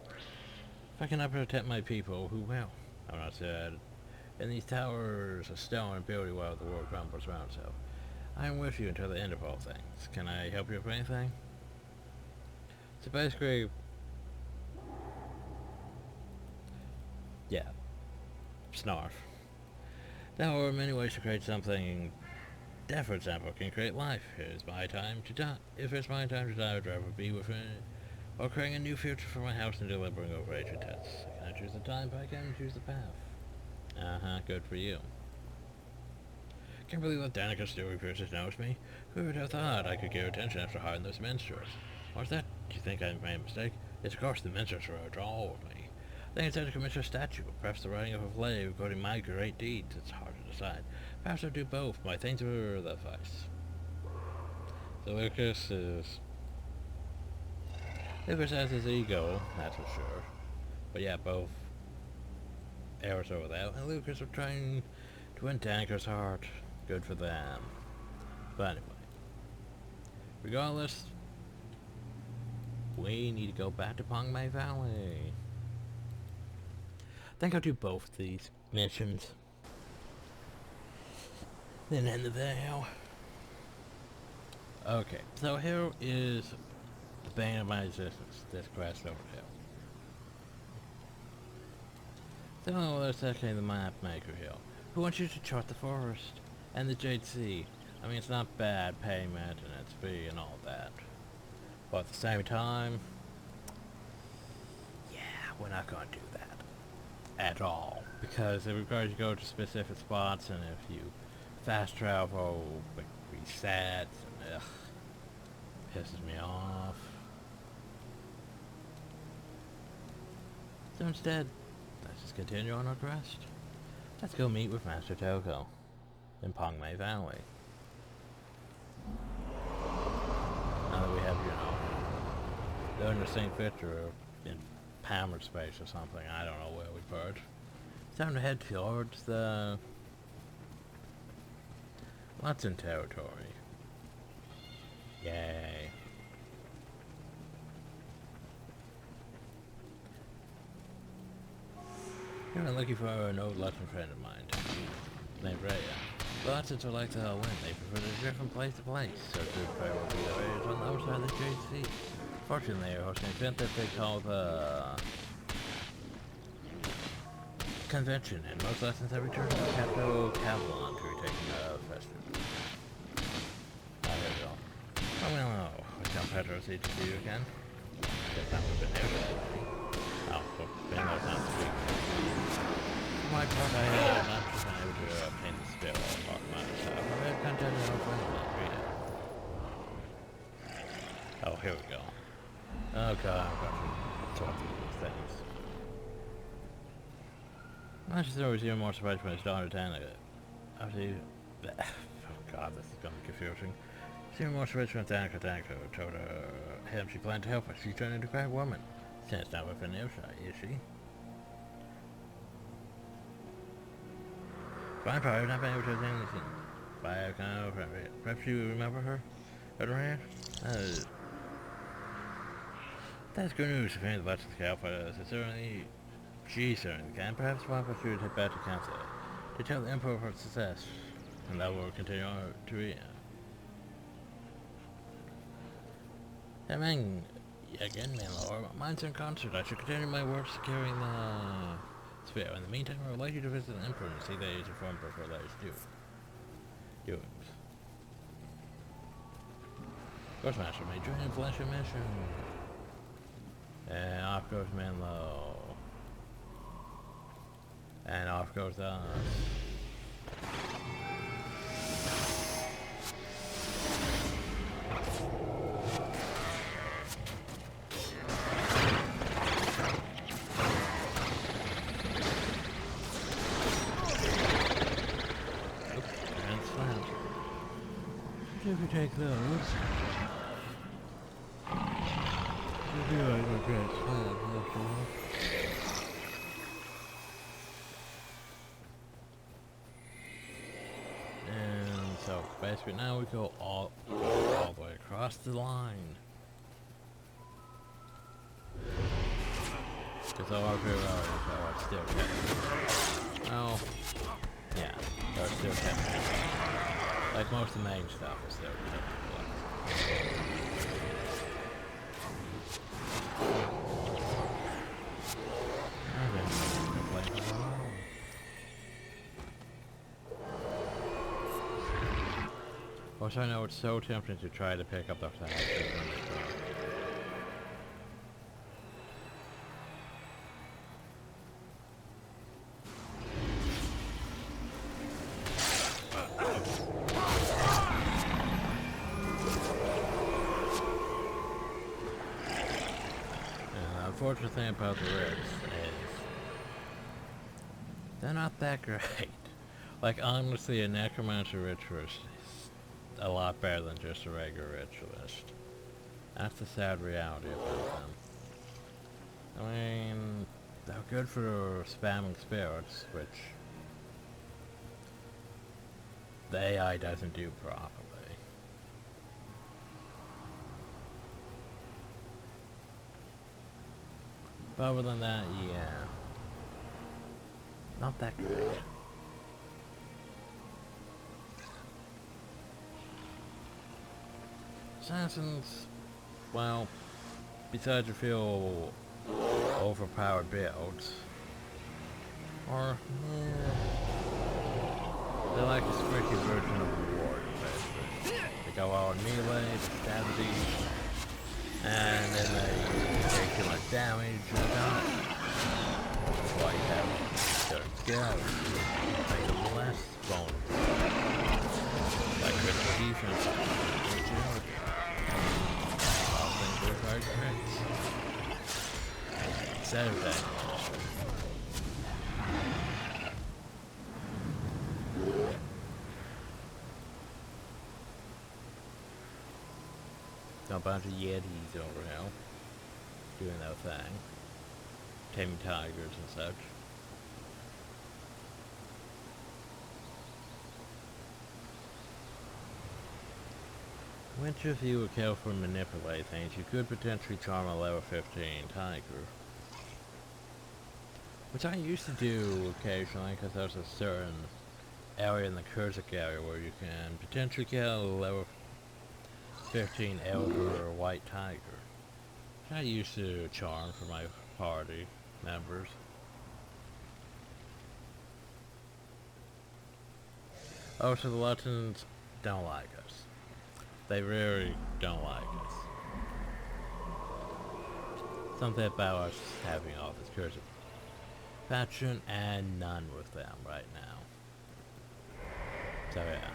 S1: If I cannot protect my people, who will? I'm not sad. In these towers of stone and beauty while the world crumbles around itself. I am with you until the end of all things. Can I help you with anything? So basically, yeah, snarf. There are many ways to create something. Death, for example, can create life. It is my time to die. If it's my time to die, I would rather be within it, or creating a new future for my house and delivering over ancient tests. I cannot choose the time, but I can choose the path. Good for you. Can't believe that Danica still refuses to notice me. Who would have thought I could get attention after hiding those minstrels? What's that? Do you think I made a mistake? It's of course the minstrels who are a draw with me. Then it's time to commission a statue, perhaps the writing of a play recording my great deeds. It's hard to decide. Perhaps I'll do both. My things were the vice. So Lucas has his ego, that's for sure. But yeah, both Eris over there and Lucas are trying to win Tanker's heart. Good for them. But anyway, regardless, we need to go back to Pongmei Valley. I think I'll do both of these missions. Then end the video. Okay, so here is the bane of my existence, this grass over hill. So let's actually the map maker hill. Who wants you to chart the forest and the Jade Sea? I mean, it's not bad payment and it's free and all that. But at the same time, yeah, we're not going to do that at all. Because it requires you to go to specific spots, and if you fast travel, it resets, and pisses me off. So instead, let's just continue on our quest. Let's go meet with Master Toko in Pongmei Valley. Now that we have, learned the St. Victor in Palmer space or something, I don't know where we've heard. It's time to head towards the Lutsen territory. Yay. I'm looking for an old Lutsen friend of mine named Rhea. The Lutsens are like the wind, they prefer to drift from place to place, so good prayer will be the areas on the other side of the Jade Sea. Fortunately, they are hosting an event that they call the convention, and most Lutsens have returned to the capital Cavalon to retake the festival. There we go. Oh well, I can't Pedro see to see you again. Guess that would have been there. Oh, well, Ben knows not to speak. For my part, I have not just been able to obtain the spell or talk about myself. I have contacted our friend Rita. Oh, here we go. Oh god, I've got to sort through these things. I just always even more surprised when his daughter Tahnnakai. Oh god, this is gonna be confusing. She's even more surprised when Tahnnakai told him she planned to help her. She turned into a cracked woman. Since not within earshot, is she? Fine, probably I've not been able to obtain anything. By a kind of perhaps you remember her? Around? That's good news if any of the Lutsens can help us. It's certainly she certainly can. Perhaps one of us should head back to council to tell the Emperor of her success. And that will continue on to read. I mean, again, my lord, mine's in concert. I should continue my work securing the sphere. In the meantime, I would like you to visit the Emperor and see that he is informed before that is doings. Ghost Master may join in flash mission. And off goes Menlo. And off goes us. If we take those, we'll be like a great plan after all. And so basically now we go all the way across the line. Because all our real are still kept. Oh, yeah, they're still kept. Like most of the main stuff is still kept. Of course, I know it's so tempting to try to pick up the flag. Unfortunate thing about the Reds is they're not that great. Like, honestly, a necromancer ritualist is a lot better than just a regular ritualist. That's the sad reality about them. I mean, they're good for spamming spirits, which the AI doesn't do properly. But other than that, yeah. Not that great. Assassins, well, besides a few overpowered builds, or, they're like a squishy version of the warrior, basically. They go out on melee, stabby, and then they take too much damage and die. That's why you have certain skills to make them less vulnerable. Like critical defense, agility. All things require crits. Instead of that, a bunch of Yetis over here doing their thing, taming tigers and such. Which, if you were careful and manipulate things, you could potentially charm a level 15 tiger. Which I used to do occasionally, because there's a certain area in the Kurzik area where you can potentially kill a level 15 elder or white tiger. I used to charm for my party members. Oh, so the Luttons don't like us. They really don't like us. Something about us having all this Kurzik faction and none with them right now. So yeah.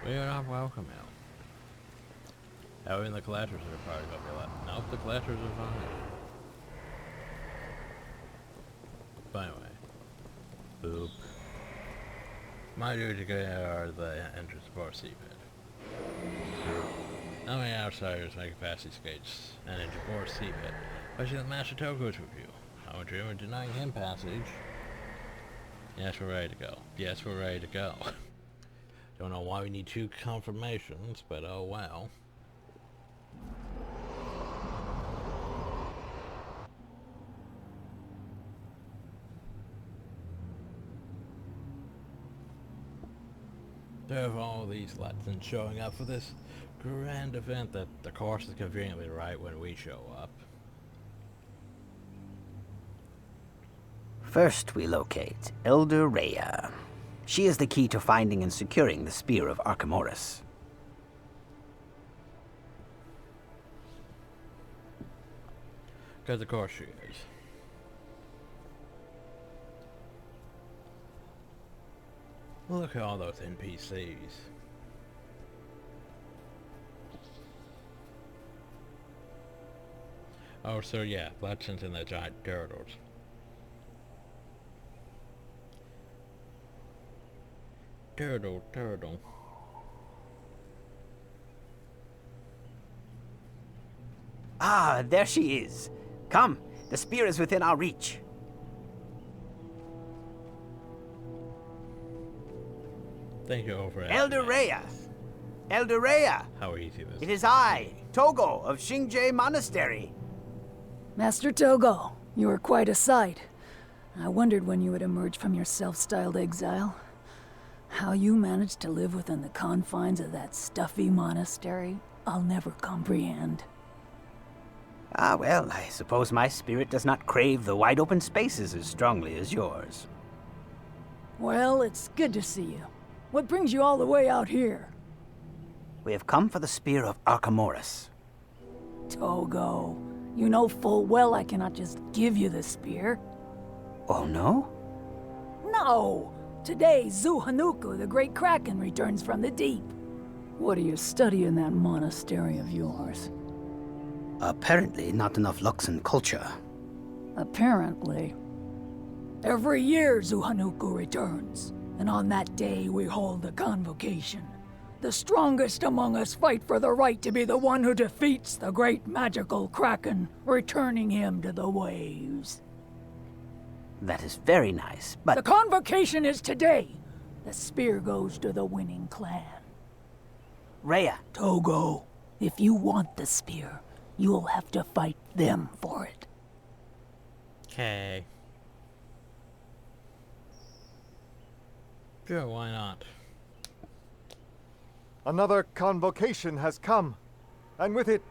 S1: We are not welcome now. Even the collectors are probably gonna be left. Nope, the collectors are fine. But anyway. Boop. My duty to get out of the entrance bar seabed. How many outsiders make passage gates and into Boar seabed? Especially the Master Togo's review. I would dream of denying him passage. Yes, we're ready to go. Yes, we're ready to go. Don't know why we need 2 confirmations, but oh well. There are all these Luttons showing up for this grand event that the course is conveniently right when we show up.
S6: First we locate Elder Rhea. She is the key to finding and securing the Spear of Archemoris.
S1: Because of course she is. Look at all those NPCs. Oh, so yeah, Luttons and the giant turtles. Turtle.
S6: Ah, there she is. Come, the spear is within our reach.
S1: Thank you over at
S6: Elder Rhea! Elder Rhea!
S1: How easy this
S6: It is I, Togo of Xingjie Monastery.
S7: Master Togo, you are quite a sight. I wondered when you would emerge from your self-styled exile. How you managed to live within the confines of that stuffy monastery, I'll never comprehend.
S6: Ah, well, I suppose my spirit does not crave the wide open spaces as strongly as yours.
S7: Well, it's good to see you. What brings you all the way out here?
S6: We have come for the Spear of Archemoris.
S7: Togo, you know full well I cannot just give you the spear.
S6: Oh, no?
S7: No! Today, Zu-Hanuku, the great Kraken, returns from the deep. What do you study in that monastery of yours?
S6: Apparently not enough Luxon culture.
S7: Apparently. Every year Zuhanuku returns, and on that day we hold a convocation. The strongest among us fight for the right to be the one who defeats the great magical kraken, returning him to the waves.
S6: That is very nice, but...
S7: The convocation is today. The spear goes to the winning clan.
S6: Rhea.
S7: Togo, if you want the spear, you'll have to fight them for it.
S1: Okay. Sure, why not?
S8: Another convocation has come, and with it,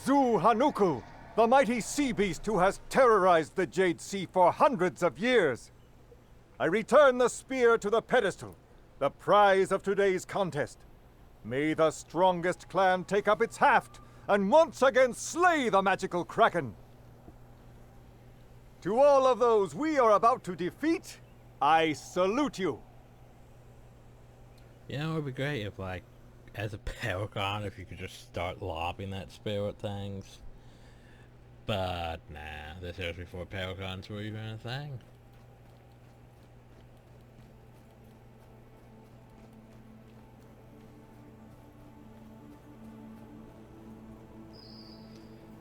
S8: Zuhanuku, the mighty sea beast who has terrorized the Jade Sea for hundreds of years. I return the spear to the pedestal, the prize of today's contest. May the strongest clan take up its haft and once again slay the magical kraken. To all of those we are about to defeat, I salute you.
S1: You know, it would be great if, like, as a paragon, if you could just start lobbing that spear at things. But, nah, this was before paragons were even a thing.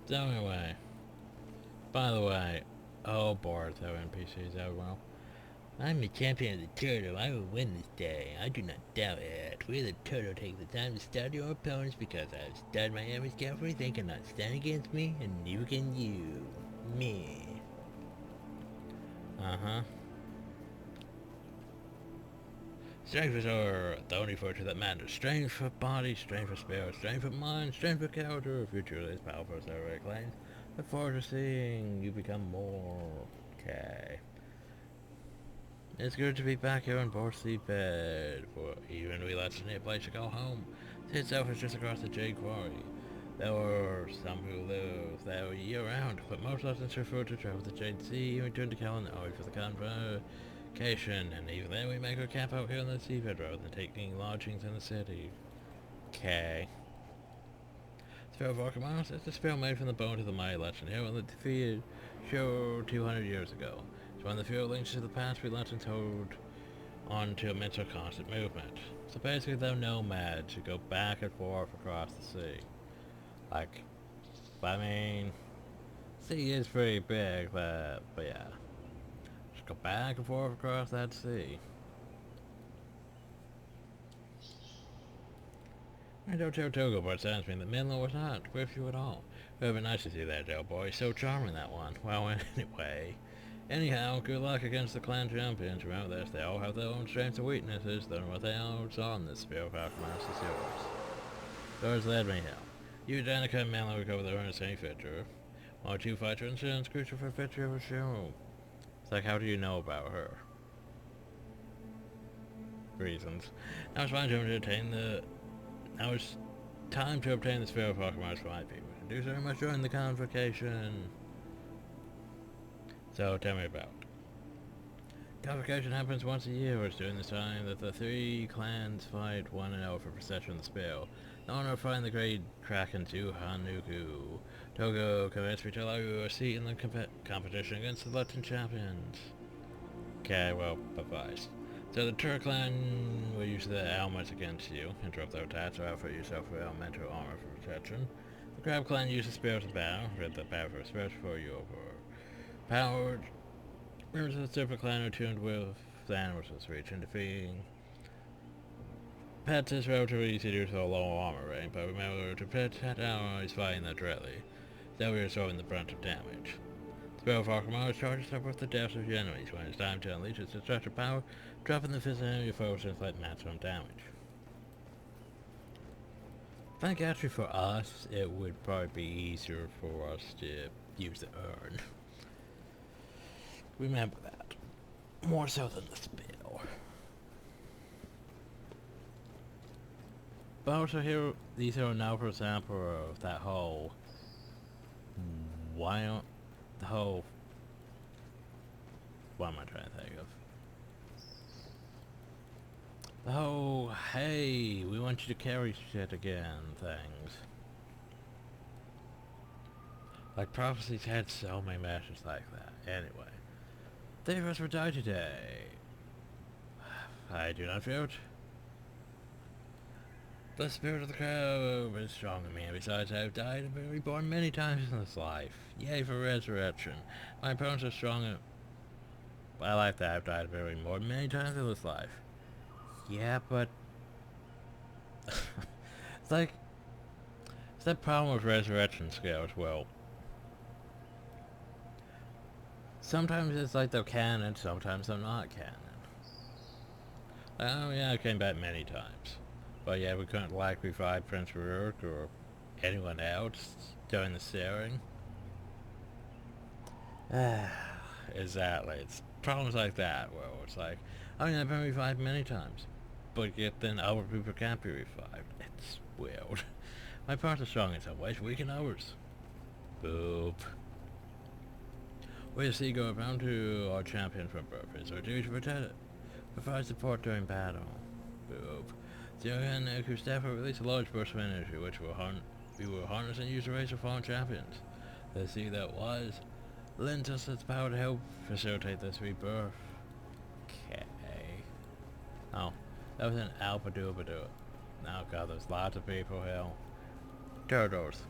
S1: So anyway, by the way, oh boy, so NPCs as well. I'm the champion of the turtle. I will win this day. I do not doubt it. We the turtle take the time to stun your opponents because I have stunned my enemies carefully. They cannot stand against me, and neither can you. Me. Uh-huh. Strength is our the only virtue that matters. Strength for body, strength for spirit, strength for mind, strength for character. If you're truly as powerful as everybody claims, the fortressing, you become more. Okay. It's good to be back here on Borsey Bed, for even we let a place to go home. The itself is just across the Jade Quarry. There were some who live there year-round, but most lessons prefer to travel to Jade Sea and return to Callan only for the convocation, and even then we make our camp out here on the seabed rather than taking lodgings in the city. Okay. Spell of Archimedes is a spell made from the bones of the mighty legend here on the defeated show 200 years ago. It's one of the few links to the past we legends hold on to a mental constant movement. So basically they're nomads who go back and forth across the sea. Like, I mean, sea is pretty big, but yeah. Just go back and forth across that sea. I don't tell Togo, but it sounds to me that Menlo was not with you at all. It would have been nice to see that Del boy. So charming, that one. Well, anyway. Anyhow, good luck against the clan champions. Remember this, they all have their own strengths and weaknesses. Don't know what they are on this spell of Archimedes is yours. Doors led me here. You, Tahnnakai and Menlo, recover the ruins of any feature. While you fight your insurance creature for feature of a show. It's like, how do you know about her? Reasons. Now it's time to obtain the... Now it's time to obtain the spell of Archimedes for my people. To do so, I must join the convocation. So, tell me about it. Convocation happens once a year. It's during this time that the three clans fight one another for possession of the spell. The honor of fighting the great kraken Zuhanuku. Togo convinced me to allow you a seat in the competition against the Altrumm champions. Okay, well, bye-bye. So the Tur clan will use the helmets against you. Interrupt their attacks or outfit yourself with elemental armor for protection. The Crab clan uses spears of battle. Rid the power for spears for you over. Powered members of the Silver Clan are tuned with the animals this reach in defeating pets is relatively easy to do so low armor range, but remember to protect allies fighting that directly. That we are showing the brunt of damage. The spell of Archimedes charges up with the deaths of your enemies. When it's time to unleash its destructive power, dropping the physical enemy foes and inflict maximum damage. I think actually for us, it would probably be easier for us to use the urn. Remember that. More so than the spell. But also here, these are now for example of that whole... What am I trying to think of? The whole, hey, we want you to carry shit again things. Like, prophecies had so many matches like that. Anyway, three of us will die today. I do not fear it. The spirit of the crowd is strong in me, and besides I have died and been reborn many times in this life. Yay for resurrection. My opponents are strong and... I like that I've died and been reborn many times in this life. Yeah, but... it's like... it's that problem with resurrection scales, well... sometimes it's like they're canon, sometimes they're not canon. Oh yeah, I came back many times. But yeah, we couldn't like revive Prince Rourke or anyone else during the staring. Exactly. It's problems like that where it's like, I mean, I've been revived many times. But yet then other people can't be revived. It's weird. My parts are strong in some ways, weak in others. Boop. We see go around to our champion from birth. It's our duty to protect it. Provide support during battle. Boop. The ArenaNet staff will release a large burst of energy, which we will harness and use to raise our fallen champions. The sea that was lends us its power to help facilitate this rebirth. Okay. Oh, that was an Alpadoo-Badoo. Now, God, there's lots of people here. Turtles.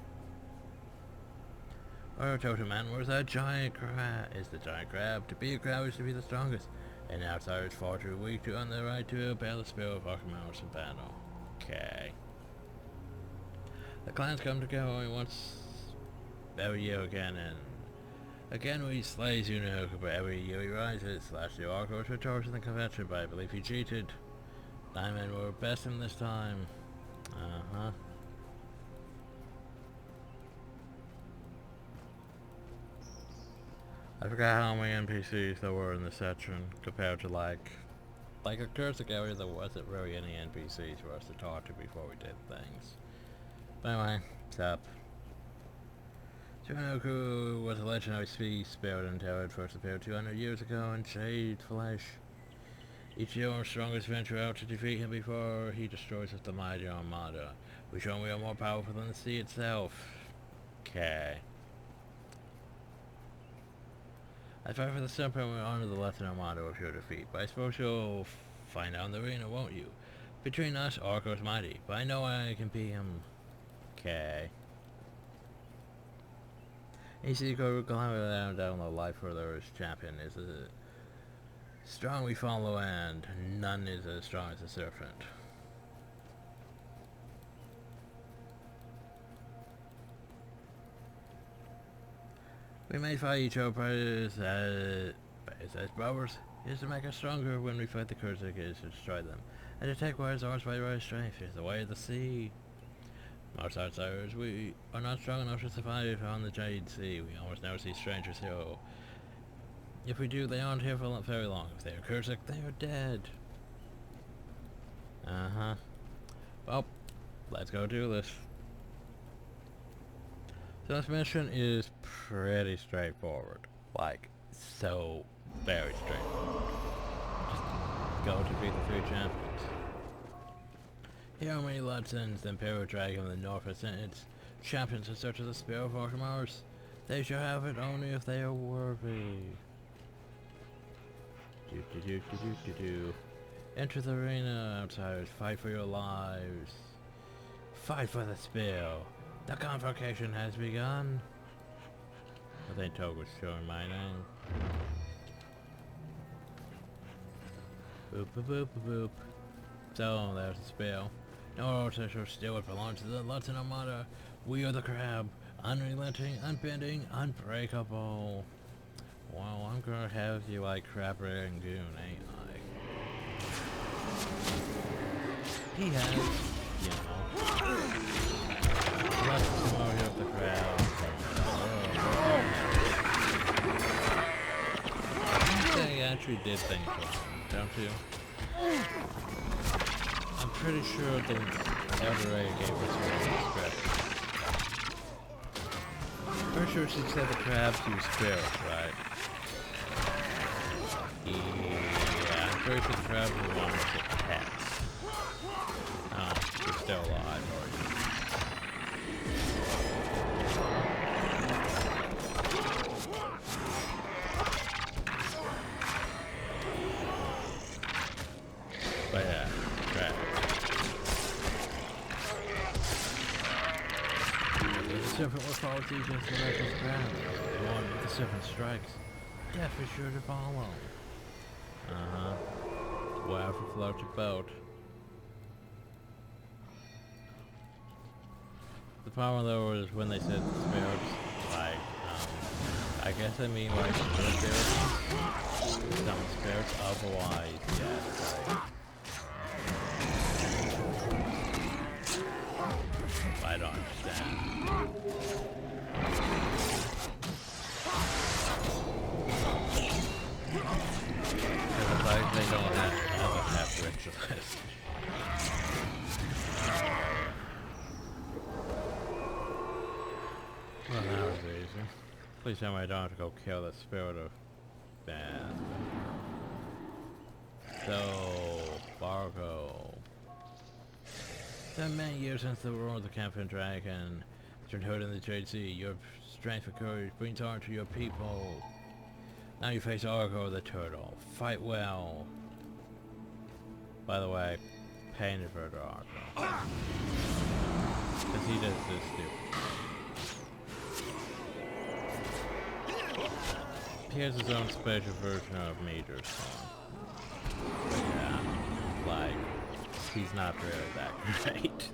S1: Our totem man was a giant crab. Is the giant crab. To be a crab is to be the strongest. And outsiders far too weak to earn the right to obey the spirit of Archimedes in battle. Okay. The clans come together only once every year again, and again we slay Zunoku, but every year he rises. Last year Arcos returned to the convention, but I believe he cheated. 9 men were best in this time. Uh-huh. I forgot how many NPCs there were in this section compared to like a Cursic area. There wasn't really any NPCs for us to talk to before we did things. But anyway, what's up? Zunoku was a legendary sea spirit until it first appeared 200 years ago in Jade Flesh. Each year our strongest venture out to defeat him before he destroys us the mighty Armada. We show we are more powerful than the sea itself. Okay. I fight for the Serpent and we honor the Lesser Armada of your defeat, but I suppose you'll find out in the arena, won't you? Between us, Arco's mighty, but I know I can beat him. Okay. AC go down the life further as champion is strong we follow, and none is as strong as the Serpent. We may fight each other as brothers. It is to make us stronger. When we fight the Kurzik, it is to destroy them. And to take what is ours by right strength. It is the way of the sea. Most outsiders, we are not strong enough to survive on the Jade Sea. We almost never see strangers here. If we do, they aren't here for very long. If they are Kurzik, they are dead. Uh-huh. Well, let's go do this. So this mission is pretty straightforward. Like, so very straightforward. Just go defeat the 3 champions. Here are many legends. The Imperial Dragon of the North has sent its champions in search of the spirit of Archimedes. They shall have it only if they are worthy. Enter the arena, outsiders. Fight for your lives. Fight for the spear. The convocation has begun. I think Toad was showing my name. Boop boop boop boop boop. So there's the spell. No official still it belongs to the Lutsen Armada. We are the crab. Unrelenting, unbending, unbreakable. Well, I'm gonna have you like Crab Rangoon, ain't I? He has, you know. Let's smoke up the crowd. They actually did things wrong, don't you? I'm pretty sure the Elder gave us a script. Pretty sure she said the crabs use spirits, right? Yeah, I'm pretty sure the crabs are the one with the cats. Oh, she's still alive, or authorities and selections ground. The one with the 7 strikes. Death is sure to follow. Where to float your boat. The problem though is when they said spirits, like, I guess I mean like spirits. Some spirits, otherwise, yeah, like, I don't understand. Because it's like they don't have ritualists. Well, that was easy. Please tell me I don't have to go kill the spirit of bad. So, Fargo. It's been many years since the war of the Camp and Dragon. You're heard in the Jade Sea. Your strength and courage brings honor to your people. Now you face Argo the Turtle. Fight well. By the way, painted for the Argo. Because he does this stupid. He has his own special version of Meteor's Storm. But yeah, like, he's not really that great.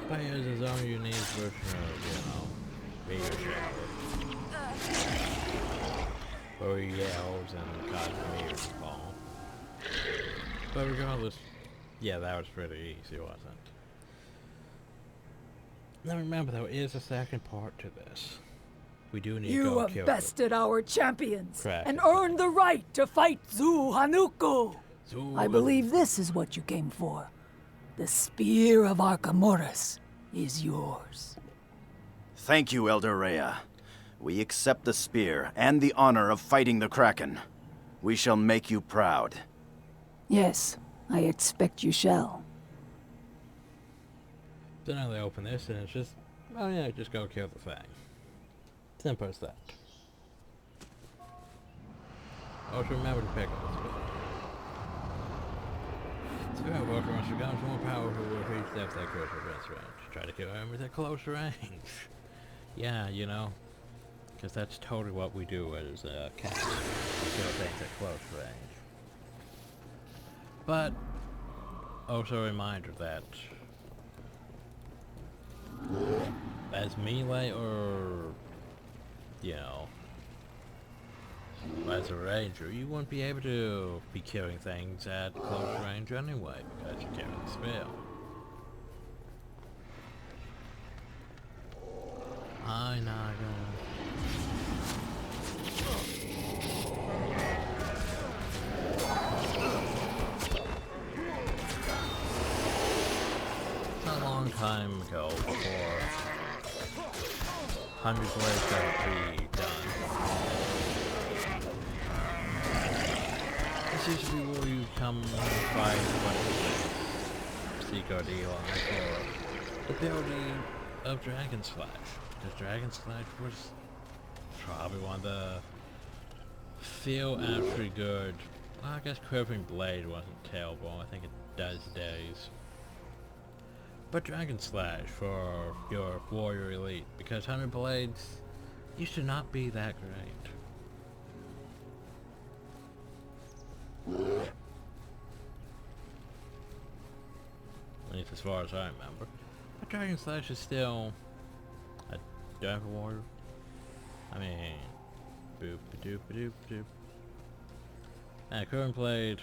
S1: But he has his own unique version of, Meteor's Storm. Where he yells and causes meteors to fall. But regardless, yeah, that was pretty easy, wasn't it? Now remember, there is a second part to this. We do need to go kill
S7: You have bested our champions
S1: Correct.
S7: and earned the right to fight Zhu Hanuku. I believe this is what you came for. The Spear of Archimedes is yours.
S4: Thank you, Elder Rhea. We accept the spear and the honor of fighting the Kraken. We shall make you proud.
S7: Yes, I expect you shall.
S1: So now they open this and it's just, oh yeah, just go kill the thing. Simple as that. Also remember to pick up the spear. Spirit Walker once becomes more powerful with each depth that goes against range. Try to kill enemies at close range. Yeah, you know, because that's totally what we do as cats. We kill things at close range. But also a reminder that as melee or, as a ranger, you wouldn't be able to be killing things at close range anyway because you're carrying the spell. Hi, Naga. A long time ago, before 100 blades got to be done. This used to be where you come fight Seaguard Eli for the building of Dragon Slash. Because Dragon Slash was probably one of the few actually good. Well, I guess Quivering Blade wasn't terrible. I think it does days. But Dragon Slash for your Warrior Elite, because 100 Blades used to not be that great. At least as far as I remember. But Dragon Slash is still a Devil Warrior. I mean, boop-a-doop-a-doop-a-doop. And Current Blade,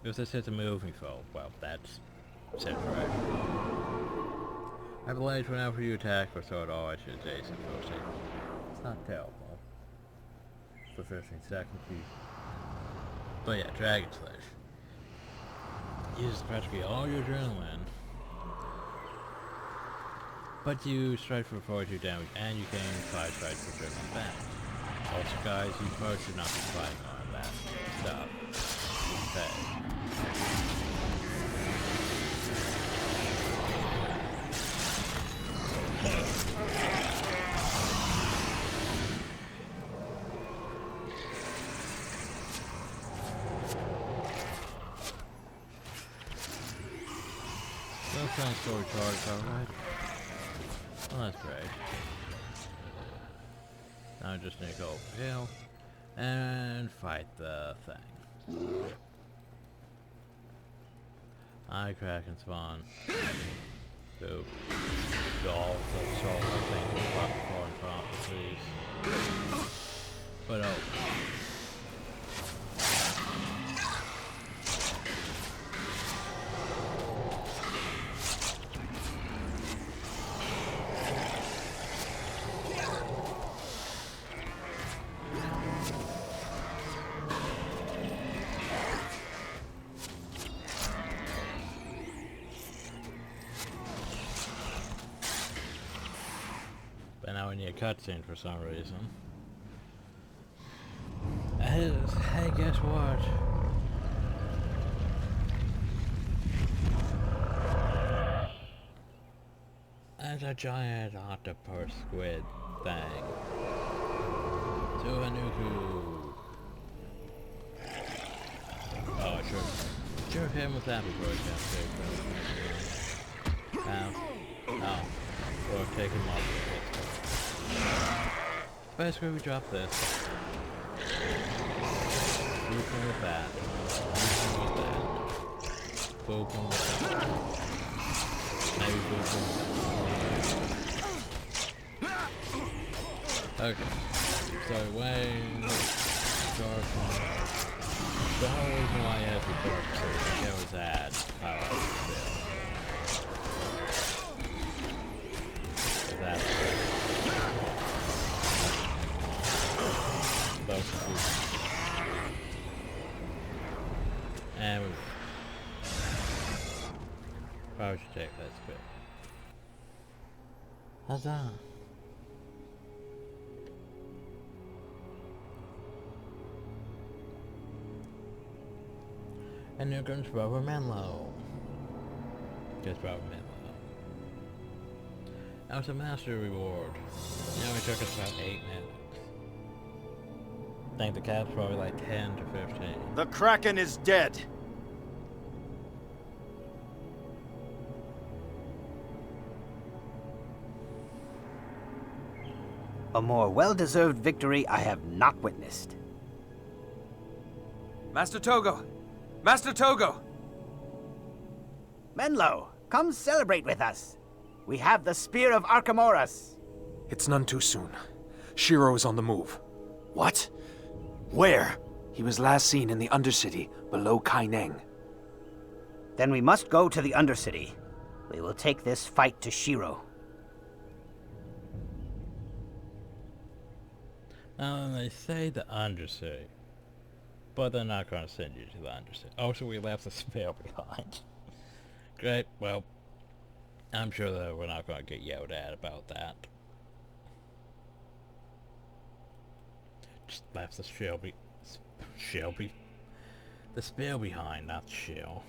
S1: if this hits a moving foe, well, that's set right. I believe whenever you attack or throw it all at your adjacent foe, it's not terrible. For 15 seconds, but yeah, Dragon Slash uses practically all your adrenaline, but you strike for 42 damage, and you gain 5 strikes for 30 back. Also, guys, you probably should not be fighting on that stuff. Okay. Those kind of story cards, alright. Well, that's great. Now I just need to go uphill and fight the thing. Eye Kraken spawn. Boop. Dolls that solve my thing in foreign prophecies. But oh. But now we need a cutscene for some reason. Hey, guess what? There's a giant octopus squid thing. Tahnnakai. Oh, I should have hit him with that before I got big. Ow. Or take him off the hit. Basically, we drop this. Boop him with that. Boop him with that. Boop him with that. Maybe boop him with that. Okay. So, Wayne. Dark. The whole reason why I have the dark is there was that power still. That's and we probably should take that spit. Huzzah! And here comes Robert Menlo. Just Robert Menlo. That was a master reward. It only took us about 8 minutes. I think the cap's probably like 10 to 15.
S4: The Kraken is dead.
S6: A more well-deserved victory I have not witnessed.
S2: Master Togo! Master Togo!
S6: Menlo, come celebrate with us. We have the Spear of Archimedes.
S2: It's none too soon. Shiro is on the move.
S4: What? Where?
S2: He was last seen in the Undercity, below Kaineng.
S6: Then we must go to the Undercity. We will take this fight to Shiro.
S1: Now they say the Undercity, but they're not going to send you to the Undercity. Oh, so we left the spell behind. Great, well, I'm sure that we're not going to get yelled at about that. Just left the the spell behind, not the shell.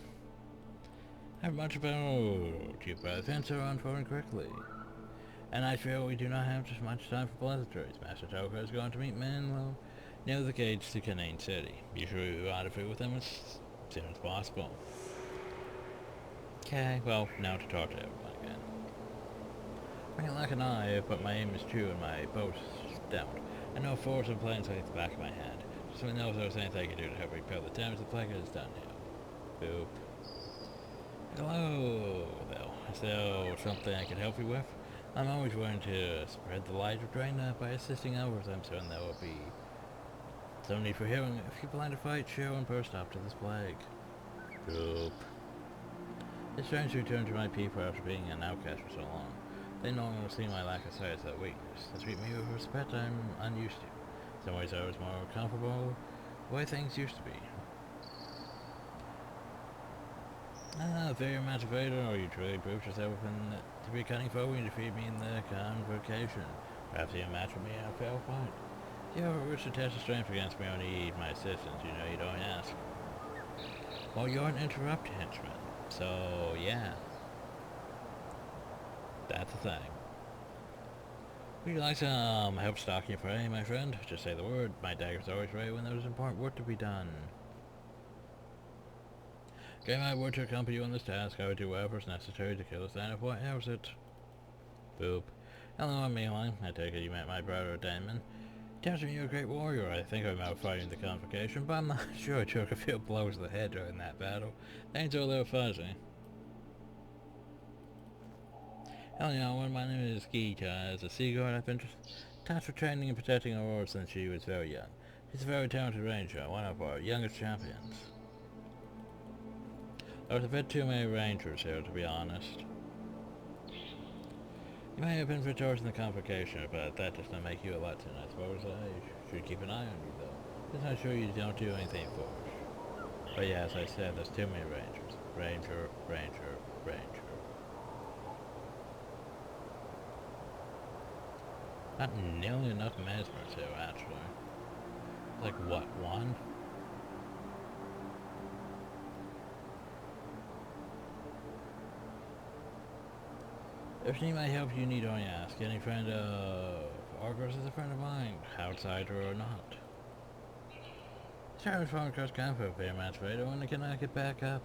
S1: Have much about you, but events are unfolding quickly. And I feel we do not have just much time for pleasantries. Master Togo is going to meet Menlo near the gates to Kaineng City. Usually we rendezvous with them as soon as possible. Okay, well, now to talk to everyone again. Bring like an eye, but my aim is true and my bow is stout. I know force and planes like the back of my hand. Just let me know if there's anything I can do to help repel the damage the plague has done now. Boop. Hello, though. Is there something I can help you with? I'm always willing to spread the light of Draina by assisting others. I'm certain there will be some need for healing. If you plan to fight, show and burst up to this plague. Boop. It's strange to return to my people after being an outcast for so long. They no longer see my lack of sight as a weakness. They treat me with respect I'm unused to. In some ways I was more comfortable the way things used to be. Very motivator, or you truly proved yourself to be a cunning foe when you defeated me in the convocation. Perhaps you match with me in a fair fight. If you ever wish to test your strength against me or need my assistance, you know you don't ask. Well, you're an interrupt henchman, so yeah. That's the thing. Would you like some help stalking your prey, my friend? Just say the word. My dagger's always ready when there's important work to be done. Gave my word to accompany you on this task. I would do whatever is necessary to kill this boy. How's it? Boop. Hello, I'm Eli. I take it you met my brother Damon. He tells me you're a great warrior. I think I'm out fighting the Convocation, but I'm not sure I took a few blows to the head during that battle. Things are a little fuzzy. Hello, everyone. My name is Geeta. As a sea guard, I've been tasked with training and protecting Aurora since she was very young. She's a very talented ranger, one of our youngest champions. There's a bit too many rangers here, to be honest. You may have been victorious in the Convocation, but that does not make you a Latin. I suppose I should keep an eye on you, though. Just not sure you don't do anything for us. But yeah, as I said, there's too many rangers. Ranger, ranger, ranger. Not nearly enough mesmers here, actually. Like, what, one? If she need my help, you need only ask. Any friend of Argos is a friend of mine, outsider or not. Started from across campus for a match later when I cannot get back up.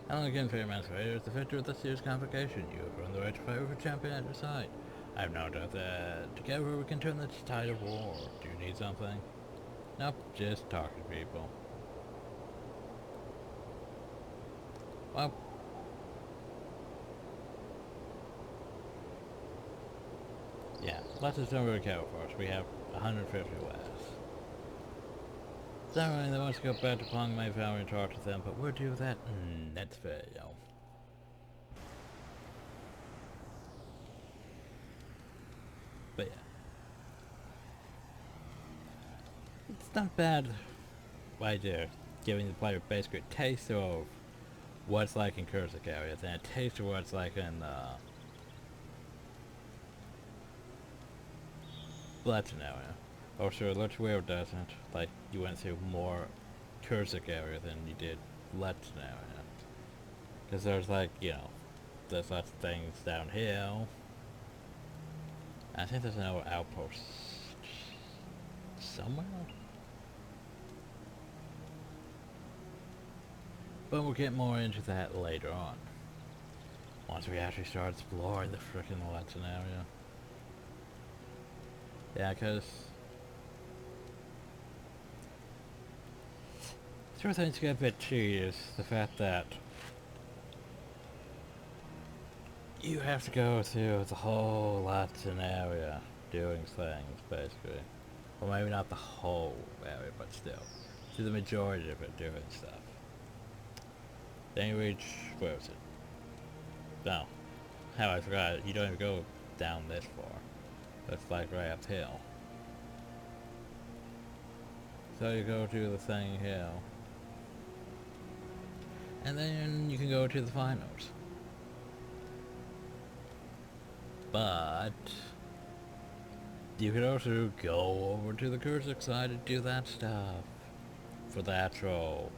S1: Hello again, Fair Masquerader. It's the victor of this year's Convocation. You have earned the right to fight with a champion at your side. I have no doubt that together we can turn this tide of war. Do you need something? Nope, just talking to people. Well, yeah, let's just don't really count for us. We have 150 less. Sorry, they want to go back to Pongmei Valley and talk to them, but we'll do that next video. But yeah. It's not bad idea, giving the player basically a taste of what it's like in Kurzik areas, and a taste of what it's like in Latin area. Oh sure, let's weird doesn't. Like, you went through more Kurzik area than you did Latin area. Because there's like, you know, there's lots of things down here. I think there's another outpost somewhere. But we'll get more into that later on. Once we actually start exploring the frickin' Latin area. Yeah, because sure things get a bit tedious, the fact that you have to go through the whole Latin area doing things, basically. Well, maybe not the whole area, but still. To the majority of it doing stuff. Then you reach, where is it? No. How I forgot, you don't even go down this far. That's like right uphill. So you go to the thing here. And then you can go to the finals. But you could also go over to the Kurzik side and do that stuff. For the actual,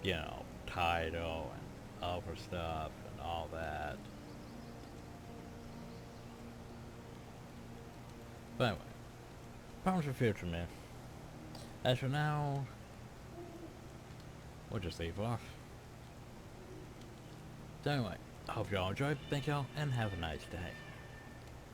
S1: you know, title and other stuff and all that. But anyway, problems for future, man. As for now, we'll just leave off. So anyway, I hope y'all enjoyed, thank y'all, and have a nice day.